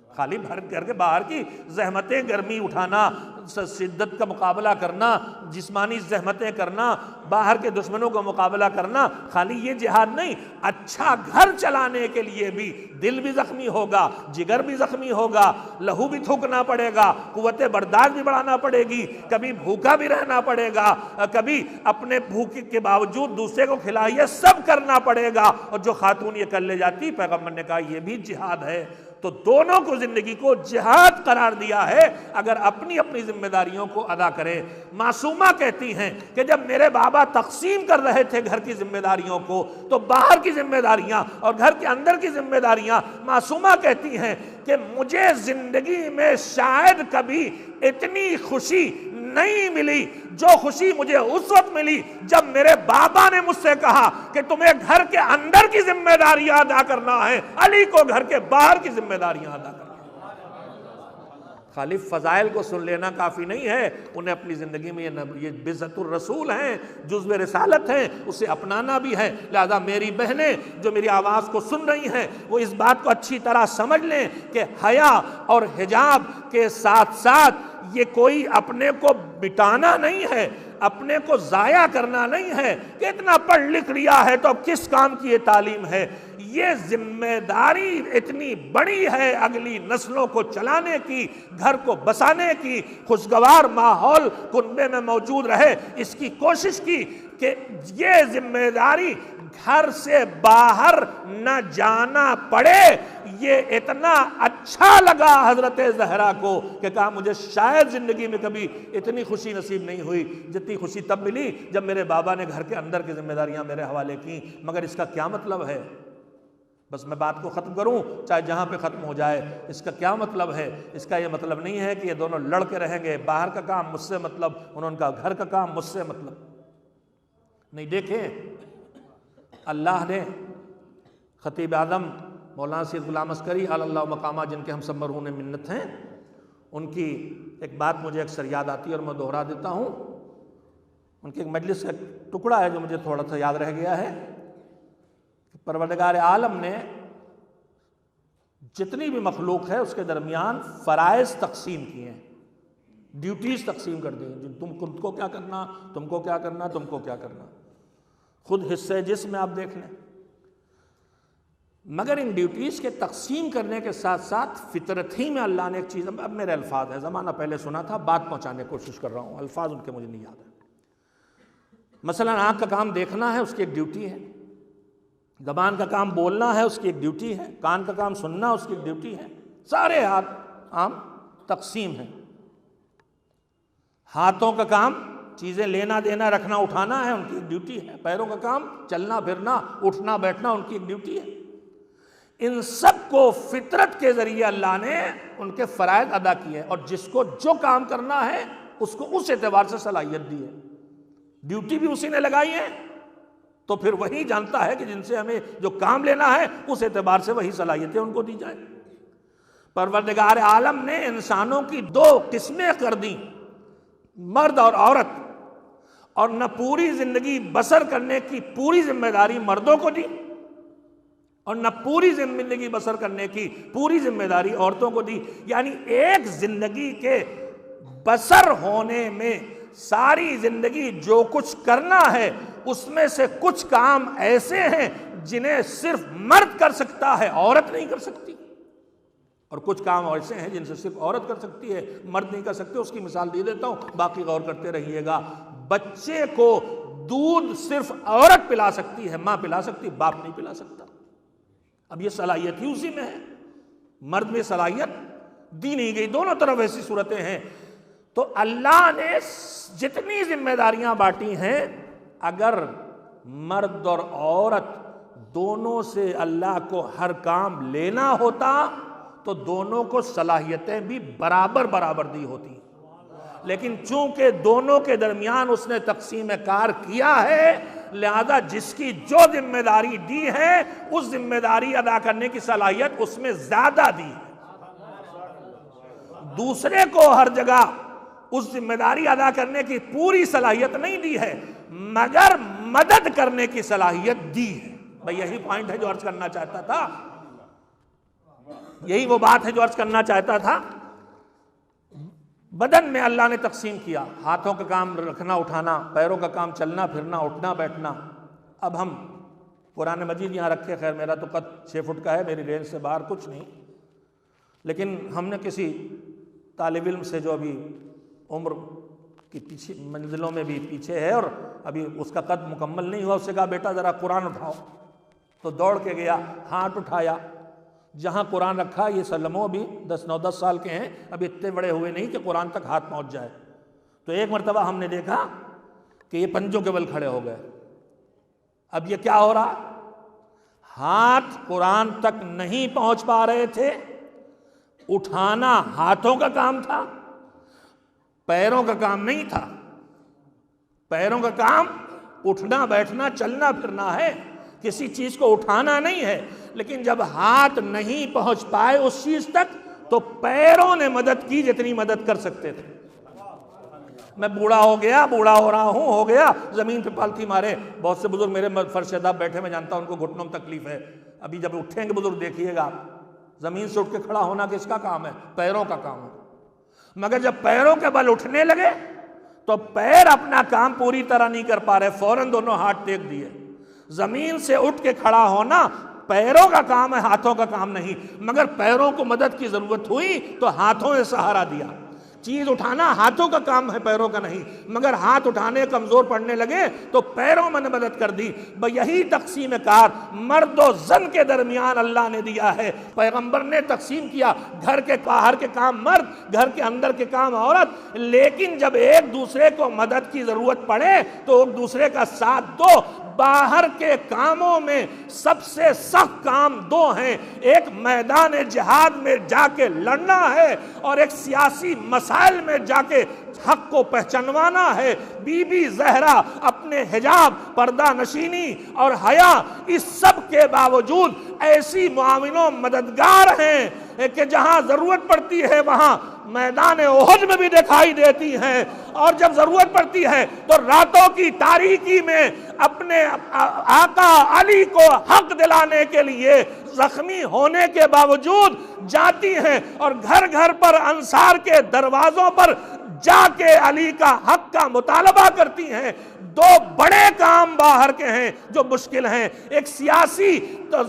خالی گھر کے باہر کی زحمتیں، گرمی اٹھانا، شدت کا مقابلہ کرنا، جسمانی زحمتیں کرنا، باہر کے دشمنوں کا مقابلہ کرنا، خالی یہ جہاد نہیں، اچھا گھر چلانے کے لیے بھی دل بھی زخمی ہوگا، جگر بھی زخمی ہوگا، لہو بھی تھوکنا پڑے گا، قوت برداشت بھی بڑھانا پڑے گی، کبھی بھوکا بھی رہنا پڑے گا، کبھی اپنے بھوک کے باوجود دوسرے کو کھلائیے، سب کرنا پڑے گا، اور جو خاتون یہ کر لے جاتی، پیغمبر نے کہا یہ بھی جہاد ہے۔ تو دونوں کو زندگی کو جہاد قرار دیا ہے اگر اپنی اپنی ذمہ داریوں کو ادا کرے۔ معصومہ کہتی ہیں کہ جب میرے بابا تقسیم کر رہے تھے گھر کی ذمہ داریوں کو، تو باہر کی ذمہ داریاں اور گھر کے اندر کی ذمہ داریاں، معصومہ کہتی ہیں کہ مجھے زندگی میں شاید کبھی اتنی خوشی نہیں ملی جو خوشی مجھے اس وقت ملی جب میرے بابا نے مجھ سے کہا کہ تمہیں گھر کے اندر کی ذمہ داریاں ادا کرنا ہے، علی کو گھر کے باہر کی ذمہ داریاں ادا کرنا ہے۔ خالی فضائل کو سن لینا کافی نہیں ہے، انہیں اپنی زندگی میں یہ بذات الرسول ہیں، جزو رسالت ہیں، اسے اپنانا بھی ہے۔ لہذا میری بہنیں جو میری آواز کو سن رہی ہیں وہ اس بات کو اچھی طرح سمجھ لیں کہ حیا اور حجاب کے ساتھ ساتھ یہ کوئی اپنے کو مٹانا نہیں ہے، اپنے کو ضائع کرنا نہیں ہے کہ اتنا پڑھ لکھ لیا ہے تو اب کس کام کی یہ تعلیم ہے۔ یہ ذمہ داری اتنی بڑی ہے اگلی نسلوں کو چلانے کی، گھر کو بسانے کی، خوشگوار ماحول کنبے میں موجود رہے، اس کی کوشش کی کہ یہ ذمہ داری گھر سے باہر نہ جانا پڑے۔ یہ اتنا اچھا لگا حضرت زہرا کو کہ کہا مجھے شاید زندگی میں کبھی اتنی خوشی نصیب نہیں ہوئی جتنی خوشی تب ملی جب میرے بابا نے گھر کے اندر کی ذمہ داریاں میرے حوالے کی۔ مگر اس کا کیا مطلب ہے؟ بس میں بات کو ختم کروں چاہے جہاں پہ ختم ہو جائے۔ اس کا کیا مطلب ہے؟ اس کا یہ مطلب نہیں ہے کہ یہ دونوں لڑ کے رہیں گے، باہر کا کام مجھ سے مطلب، ان کا گھر کا کام مجھ سے مطلب نہیں۔ دیکھیں اللہ نے خطیب اعظم مولانا سید غلام عسکری علی اللہ مقامہ، جن کے ہم سب مرہون منت ہیں، ان کی ایک بات مجھے اکثر یاد آتی ہے اور میں دوہرا دیتا ہوں۔ ان کے ایک مجلس کا ٹکڑا ہے جو مجھے تھوڑا سا یاد رہ گیا ہے کہ پروردگار عالم نے جتنی بھی مخلوق ہے اس کے درمیان فرائض تقسیم کیے ہیں، ڈیوٹیز تقسیم کر دی ہیں، تم خود کو کیا کرنا، تم کو کیا کرنا، تم کو کیا کرنا، خود حصے جس میں آپ دیکھ لیں۔ مگر ان ڈیوٹیز کے تقسیم کرنے کے ساتھ ساتھ فطرت ہی میں اللہ نے ایک چیز، اب میرے الفاظ ہیں، زمانہ پہلے سنا تھا، بات پہنچانے کی کوشش کر رہا ہوں، الفاظ ان کے مجھے نہیں یاد ہے۔ مثلا آنکھ کا کام دیکھنا ہے، اس کی ایک ڈیوٹی ہے، زبان کا کام بولنا ہے، اس کی ایک ڈیوٹی ہے، کان کا کام سننا اس کی ایک ڈیوٹی ہے، سارے ہاتھ عام تقسیم ہیں۔ ہاتھوں کا کام چیزیں لینا دینا رکھنا اٹھانا ہے، ان کی ایک ڈیوٹی ہے۔ پیروں کا کام چلنا پھرنا اٹھنا بیٹھنا ان کی ایک ڈیوٹی ہے۔ ان سب کو فطرت کے ذریعے اللہ نے ان کے فرائض ادا کیے اور جس کو جو کام کرنا ہے اس کو اس اعتبار سے صلاحیت دی ہے، ڈیوٹی بھی اسی نے لگائی ہے، تو پھر وہی جانتا ہے کہ جن سے ہمیں جو کام لینا ہے اس اعتبار سے وہی صلاحیتیں ان کو دی جائیں۔ پروردگار عالم نے انسانوں کی دو قسمیں کر دیں، مرد اور عورت، اور نہ پوری زندگی بسر کرنے کی پوری ذمہ داری مردوں کو دی اور نہ پوری زندگی بسر کرنے کی پوری ذمہ داری عورتوں کو دی۔ یعنی ایک زندگی کے بسر ہونے میں ساری زندگی جو کچھ کرنا ہے اس میں سے کچھ کام ایسے ہیں جنہیں صرف مرد کر سکتا ہے، عورت نہیں کر سکتی، اور کچھ کام ایسے ہیں جن سے صرف عورت کر سکتی ہے، مرد نہیں کر سکتے۔ اس کی مثال دے دیتا ہوں، باقی غور کرتے رہیے گا۔ بچے کو دودھ صرف عورت پلا سکتی ہے، ماں پلا سکتی، باپ نہیں پلا سکتا۔ اب یہ صلاحیت ہی اسی میں ہے، مرد میں صلاحیت دی نہیں گئی، دونوں طرف ایسی صورتیں ہیں۔ تو اللہ نے جتنی ذمہ داریاں بانٹی ہیں، اگر مرد اور عورت دونوں سے اللہ کو ہر کام لینا ہوتا تو دونوں کو صلاحیتیں بھی برابر برابر دی ہوتی، لیکن چونکہ دونوں کے درمیان اس نے تقسیم کار کیا ہے، لہذا جس کی جو ذمہ داری دی ہے اس ذمہ داری ادا کرنے کی صلاحیت اس میں زیادہ دی ہے، دوسرے کو ہر جگہ اس ذمہ داری ادا کرنے کی پوری صلاحیت نہیں دی ہے، مگر مدد کرنے کی صلاحیت دی ہے۔ بھئی یہی پوائنٹ ہے جو عرض کرنا چاہتا تھا، یہی وہ بات ہے جو عرض کرنا چاہتا تھا۔ بدن میں اللہ نے تقسیم کیا، ہاتھوں کا کام رکھنا اٹھانا، پیروں کا کام چلنا پھرنا اٹھنا بیٹھنا۔ اب ہم قرآن مجید یہاں رکھے، خیر میرا تو قد 6 فٹ کا ہے، میری رینج سے باہر کچھ نہیں، لیکن ہم نے کسی طالب علم سے جو ابھی عمر کی پیچھے منزلوں میں بھی پیچھے ہے اور ابھی اس کا قد مکمل نہیں ہوا، اس سے کہا بیٹا ذرا قرآن اٹھاؤ، تو دوڑ کے گیا، ہاتھ اٹھایا، جہاں قرآن رکھا، یہ سلموں ابھی 9-10 سال کے ہیں، ابھی اتنے بڑے ہوئے نہیں کہ قرآن تک ہاتھ پہنچ جائے، تو ایک مرتبہ ہم نے دیکھا کہ یہ پنجوں کے بل کھڑے ہو گئے۔ اب یہ کیا ہو رہا؟ ہاتھ قرآن تک نہیں پہنچ پا رہے تھے، اٹھانا ہاتھوں کا کام تھا، پیروں کا کام نہیں تھا۔ پیروں کا کام اٹھنا بیٹھنا چلنا پھرنا ہے، کسی چیز کو اٹھانا نہیں ہے، لیکن جب ہاتھ نہیں پہنچ پائے اس چیز تک تو پیروں نے مدد کی جتنی مدد کر سکتے تھے۔ میں بوڑھا ہو گیا، بوڑھا ہو رہا ہوں، ہو گیا، زمین پہ پالتھی مارے، بہت سے بزرگ میرے فرش شداب بیٹھے میں جانتا ہوں ان کو گھٹنوں میں تکلیف ہے، ابھی جب اٹھیں گے بزرگ دیکھیے گا، زمین سے اٹھ کے کھڑا ہونا کس کا کام ہے؟ پیروں کا کام ہے، مگر جب پیروں کے بل اٹھنے لگے تو پیر اپنا کام پوری طرح نہیں کر پا رہے، فوراً دونوں ہاتھ ٹیک دیے۔ زمین سے اٹھ کے کھڑا ہونا پیروں کا کام ہے، ہاتھوں کا کام نہیں، مگر پیروں کو مدد کی ضرورت ہوئی تو ہاتھوں نے سہارا دیا۔ چیز اٹھانا ہاتھوں کا کام ہے، پیروں کا نہیں، مگر ہاتھ اٹھانے کمزور پڑنے لگے تو پیروں میں نے مدد کر دی۔ یہی تقسیم کار مرد و زن کے درمیان اللہ نے دیا ہے۔ پیغمبر نے تقسیم کیا، گھر کے باہر کے کام مرد، گھر کے اندر کے کام عورت، لیکن جب ایک دوسرے کو مدد کی ضرورت پڑے تو ایک دوسرے کا ساتھ دو۔ باہر کے کاموں میں سب سے سخت کام دو ہیں، ایک میدان جہاد میں جا کے لڑنا ہے اور ایک سیاسی مسائل میں جا کے حق کو پہچانوانا ہے۔ بی بی زہرا اپنے حجاب، پردہ نشینی اور حیا، اس سب کے باوجود ایسی معاون و مددگار ہیں کہ جہاں ضرورت پڑتی ہے وہاں میدان احد میں بھی دکھائی دیتی ہیں، اور جب ضرورت پڑتی ہے تو راتوں کی تاریکی میں اپنے آقا علی کو حق دلانے کے لیے زخمی ہونے کے باوجود جاتی ہیں اور گھر گھر پر انصار کے دروازوں پر جا کے علی کا حق کا مطالبہ کرتی ہیں۔ دو بڑے کام باہر کے ہیں جو مشکل ہیں، ایک سیاسی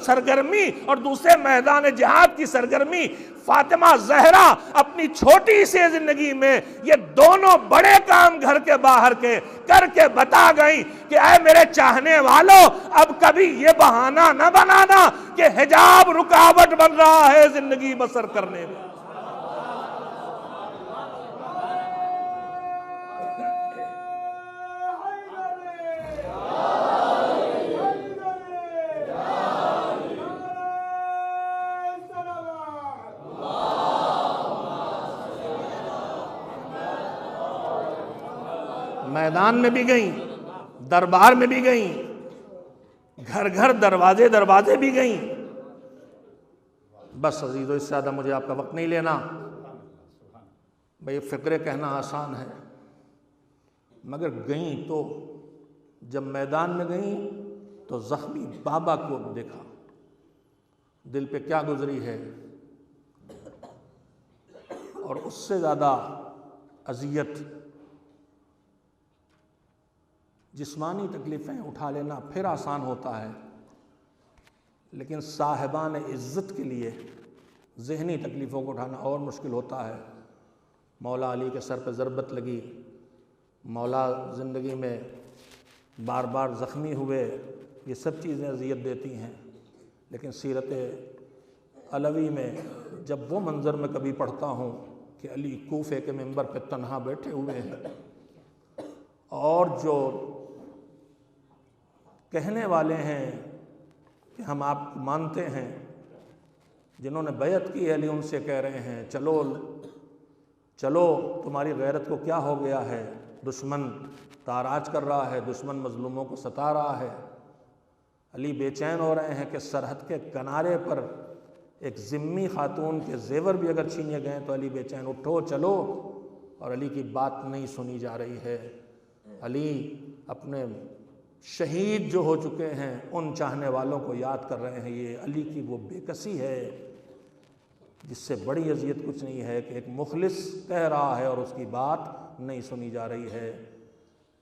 سرگرمی اور دوسرے میدان جہاد کی سرگرمی۔ فاطمہ زہرا اپنی چھوٹی سی زندگی میں یہ دونوں بڑے کام گھر کے باہر کے کر کے بتا گئیں کہ اے میرے چاہنے والوں، اب کبھی یہ بہانہ نہ بنانا کہ حجاب رکاوٹ بن رہا ہے زندگی بسر کرنے میں۔ میدان میں بھی گئیں، دربار میں بھی گئیں، گھر گھر دروازے بھی گئیں۔ بس عزیزو، اس سے زیادہ مجھے آپ کا وقت نہیں لینا۔ بھئی فقرے کہنا آسان ہے، مگر گئیں تو جب میدان میں گئیں تو زخمی بابا کو دیکھا، دل پہ کیا گزری ہے، اور اس سے زیادہ اذیت، جسمانی تکلیفیں اٹھا لینا پھر آسان ہوتا ہے، لیکن صاحبان عزت کے لیے ذہنی تکلیفوں کو اٹھانا اور مشکل ہوتا ہے۔ مولا علی کے سر پہ ضربت لگی، مولا زندگی میں بار بار زخمی ہوئے، یہ سب چیزیں اذیت دیتی ہیں، لیکن سیرت علوی میں جب وہ منظر میں کبھی پڑھتا ہوں کہ علی کوفے کے منبر پہ تنہا بیٹھے ہوئے ہیں اور جو کہنے والے ہیں کہ ہم آپ کو مانتے ہیں، جنہوں نے بیعت کی علی ان سے کہہ رہے ہیں چلو چلو تمہاری غیرت کو کیا ہو گیا ہے، دشمن تاراج کر رہا ہے، دشمن مظلوموں کو ستا رہا ہے۔ علی بے چین ہو رہے ہیں کہ سرحد کے کنارے پر ایک ذمی خاتون کے زیور بھی اگر چھینے گئے تو علی بے چین، اٹھو چلو، اور علی کی بات نہیں سنی جا رہی ہے۔ علی اپنے شہید جو ہو چکے ہیں ان چاہنے والوں کو یاد کر رہے ہیں۔ یہ علی کی وہ بے کسی ہے جس سے بڑی اذیت کچھ نہیں ہے کہ ایک مخلص کہہ رہا ہے اور اس کی بات نہیں سنی جا رہی ہے۔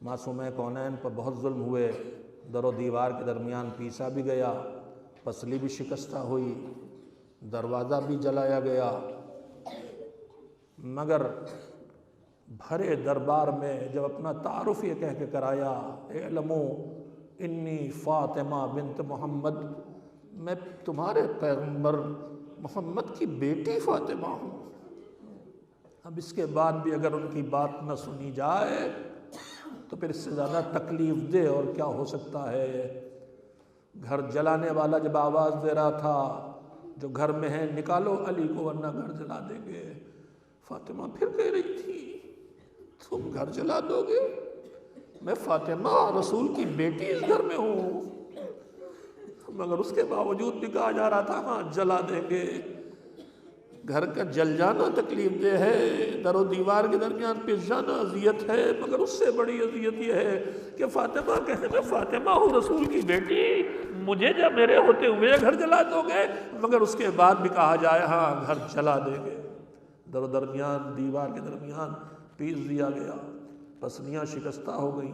معصوم کونین پر بہت ظلم ہوئے، در و دیوار کے درمیان پیسا بھی گیا، پسلی بھی شکستہ ہوئی، دروازہ بھی جلایا گیا، مگر بھرے دربار میں جب اپنا تعارف یہ کہہ کے کرایا، اعلموا انی فاطمہ بنت محمد، میں تمہارے پیغمبر محمد کی بیٹی فاطمہ ہوں، اب اس کے بعد بھی اگر ان کی بات نہ سنی جائے تو پھر اس سے زیادہ تکلیف دہ اور کیا ہو سکتا ہے۔ گھر جلانے والا جب آواز دے رہا تھا جو گھر میں ہے نکالو علی کو ورنہ گھر جلا دیں گے، فاطمہ پھر کہہ رہی تھی تم گھر جلا دو گے، میں فاطمہ رسول کی بیٹی اس گھر میں ہوں، مگر اس کے باوجود بھی کہا جا رہا تھا ہاں جلا دیں گے۔ گھر کا جل جانا تکلیف دہ ہے، در و دیوار کے درمیان پس جانا اذیت ہے، مگر اس سے بڑی اذیت یہ ہے کہ فاطمہ کہنے میں فاطمہ ہوں رسول کی بیٹی، مجھے جب میرے ہوتے ہوئے گھر جلا دو گے، مگر اس کے بعد بھی کہا جائے ہاں گھر جلا دیں گے۔ در و درمیان دیوار کے درمیان پیس دیا گیا، پسلیاں شکستہ ہو گئیں،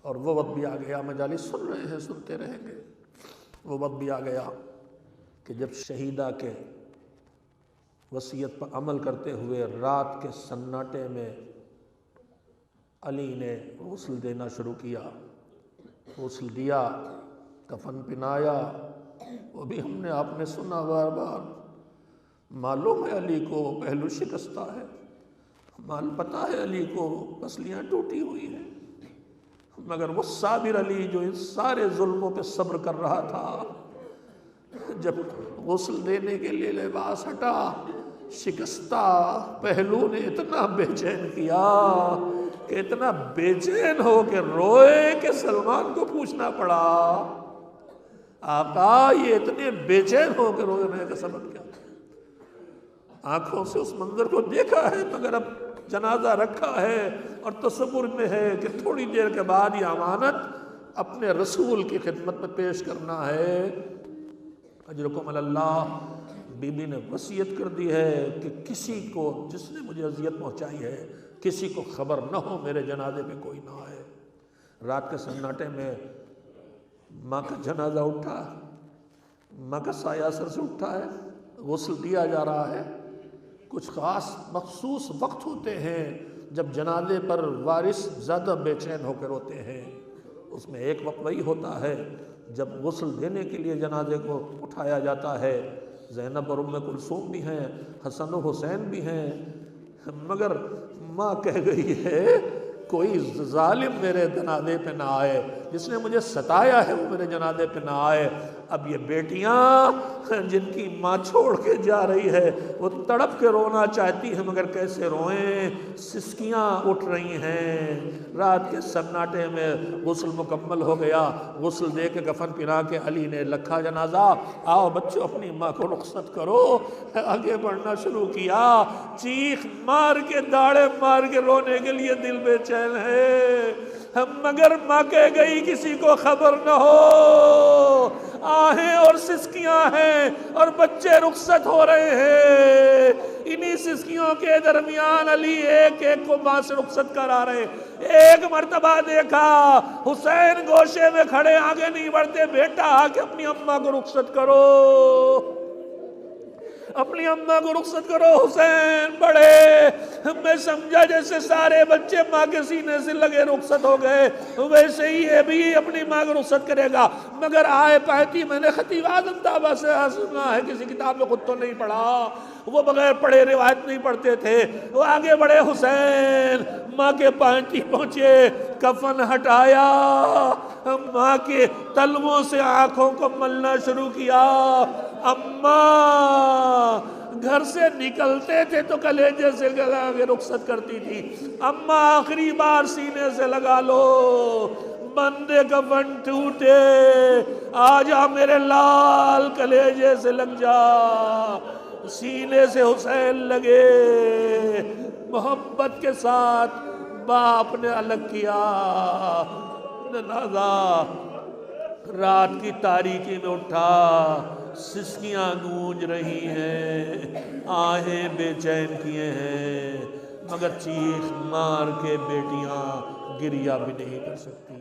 اور وہ وقت بھی آ گیا، مجالس سن رہے ہیں، سنتے رہیں گے۔ وہ وقت بھی آ گیا کہ جب شہیدہ کے وصیت پر عمل کرتے ہوئے رات کے سناٹے میں علی نے غسل دینا شروع کیا، غسل دیا، کفن پہنایا۔ وہ بھی ہم نے آپ نے سنا بار بار، معلوم ہے علی کو پہلو شکستہ ہے، پتہ ہے علی کو پسلیاں ٹوٹی ہوئی ہیں، مگر وہ صابر علی جو ان سارے ظلموں پہ صبر کر رہا تھا، جب غسل دینے کے لیے لباس ہٹا، شکستہ پہلو نے اتنا بے چین کیا کہ اتنا بے چین ہو کہ روئے کہ سلمان کو پوچھنا پڑا، آقا یہ اتنے بے چین ہو کہ روئے کا سبب کیا تھا؟ آنکھوں سے اس منظر کو دیکھا ہے مگر اب جنازہ رکھا ہے اور تصور میں ہے کہ تھوڑی دیر کے بعد یہ امانت اپنے رسول کی خدمت میں پیش کرنا ہے۔ اجرکم علی اللہ، بی بی نے وصیت کر دی ہے کہ کسی کو جس نے مجھے اذیت پہنچائی ہے کسی کو خبر نہ ہو، میرے جنازے پہ کوئی نہ آئے۔ رات کے سناٹے میں ماں کا جنازہ اٹھا، ماں کا سایہ سر سے اٹھا ہے، غسل دیا جا رہا ہے۔ کچھ خاص مخصوص وقت ہوتے ہیں جب جنازے پر وارث زیادہ بے چین ہو کر روتے ہیں، اس میں ایک وقت وہی ہوتا ہے جب غسل دینے کے لیے جنازے کو اٹھایا جاتا ہے۔ زینب اور ام کلثوم بھی ہیں، حسن و حسین بھی ہیں، مگر ماں کہہ گئی ہے کوئی ظالم میرے جنازے پہ نہ آئے، جس نے مجھے ستایا ہے وہ میرے جنازے پہ نہ آئے۔ اب یہ بیٹیاں جن کی ماں چھوڑ کے جا رہی ہے وہ تڑپ کے رونا چاہتی ہیں مگر کیسے روئیں، سسکیاں اٹھ رہی ہیں۔ رات کے سناٹے میں غسل مکمل ہو گیا، غسل دے کے کفن پہنا کے علی نے لکھا جنازہ، آؤ بچوں اپنی ماں کو رخصت کرو، آگے بڑھنا شروع کیا۔ چیخ مار کے داڑے مار کے رونے کے لیے دل بے چین ہے، مگر ماں کہہ گئی کسی کو خبر نہ ہو، آہیں اور سسکیاں ہیں اور بچے رخصت ہو رہے ہیں۔ انہی سسکیوں کے درمیان علی ایک ایک کو ماں سے رخصت کرا رہے۔ ایک مرتبہ دیکھا حسین گوشے میں کھڑے، آگے نہیں بڑھتے، بیٹا آ کے اپنی اماں کو رخصت کرو، اپنی اماں کو رخصت کرو۔ حسین بڑے، میں سمجھا جیسے سارے بچے ماں کے سینے سے لگے رخصت ہو گئے، ویسے ہی یہ بھی اپنی ماں کو رخصت کرے گا، مگر آئے پاتی میں نے خطیب اعظم طابہ سے سنا ہے، کسی کتاب میں خود تو نہیں پڑھا، وہ بغیر پڑھے روایت نہیں پڑھتے تھے۔ وہ آگے بڑھے، حسین ماں کے پانتی پہنچے، کفن ہٹایا، ماں کے تلووں سے آنکھوں کو ملنا شروع کیا۔ اماں گھر سے نکلتے تھے تو کلیجے سے لگا کے رخصت کرتی تھی، اماں آخری بار سینے سے لگا لو، بندے کفن ٹوٹے، آ جا میرے لال کلیجے سے لگ جا۔ سینے سے حسین لگے، محبت کے ساتھ باپ نے الگ کیا۔ جنازہ رات کی تاریکی میں اٹھا، سسکیاں گونج رہی ہیں، آہیں بے چین کیے ہیں، مگر چیخ مار کے بیٹیاں گریہ بھی نہیں کر سکتی۔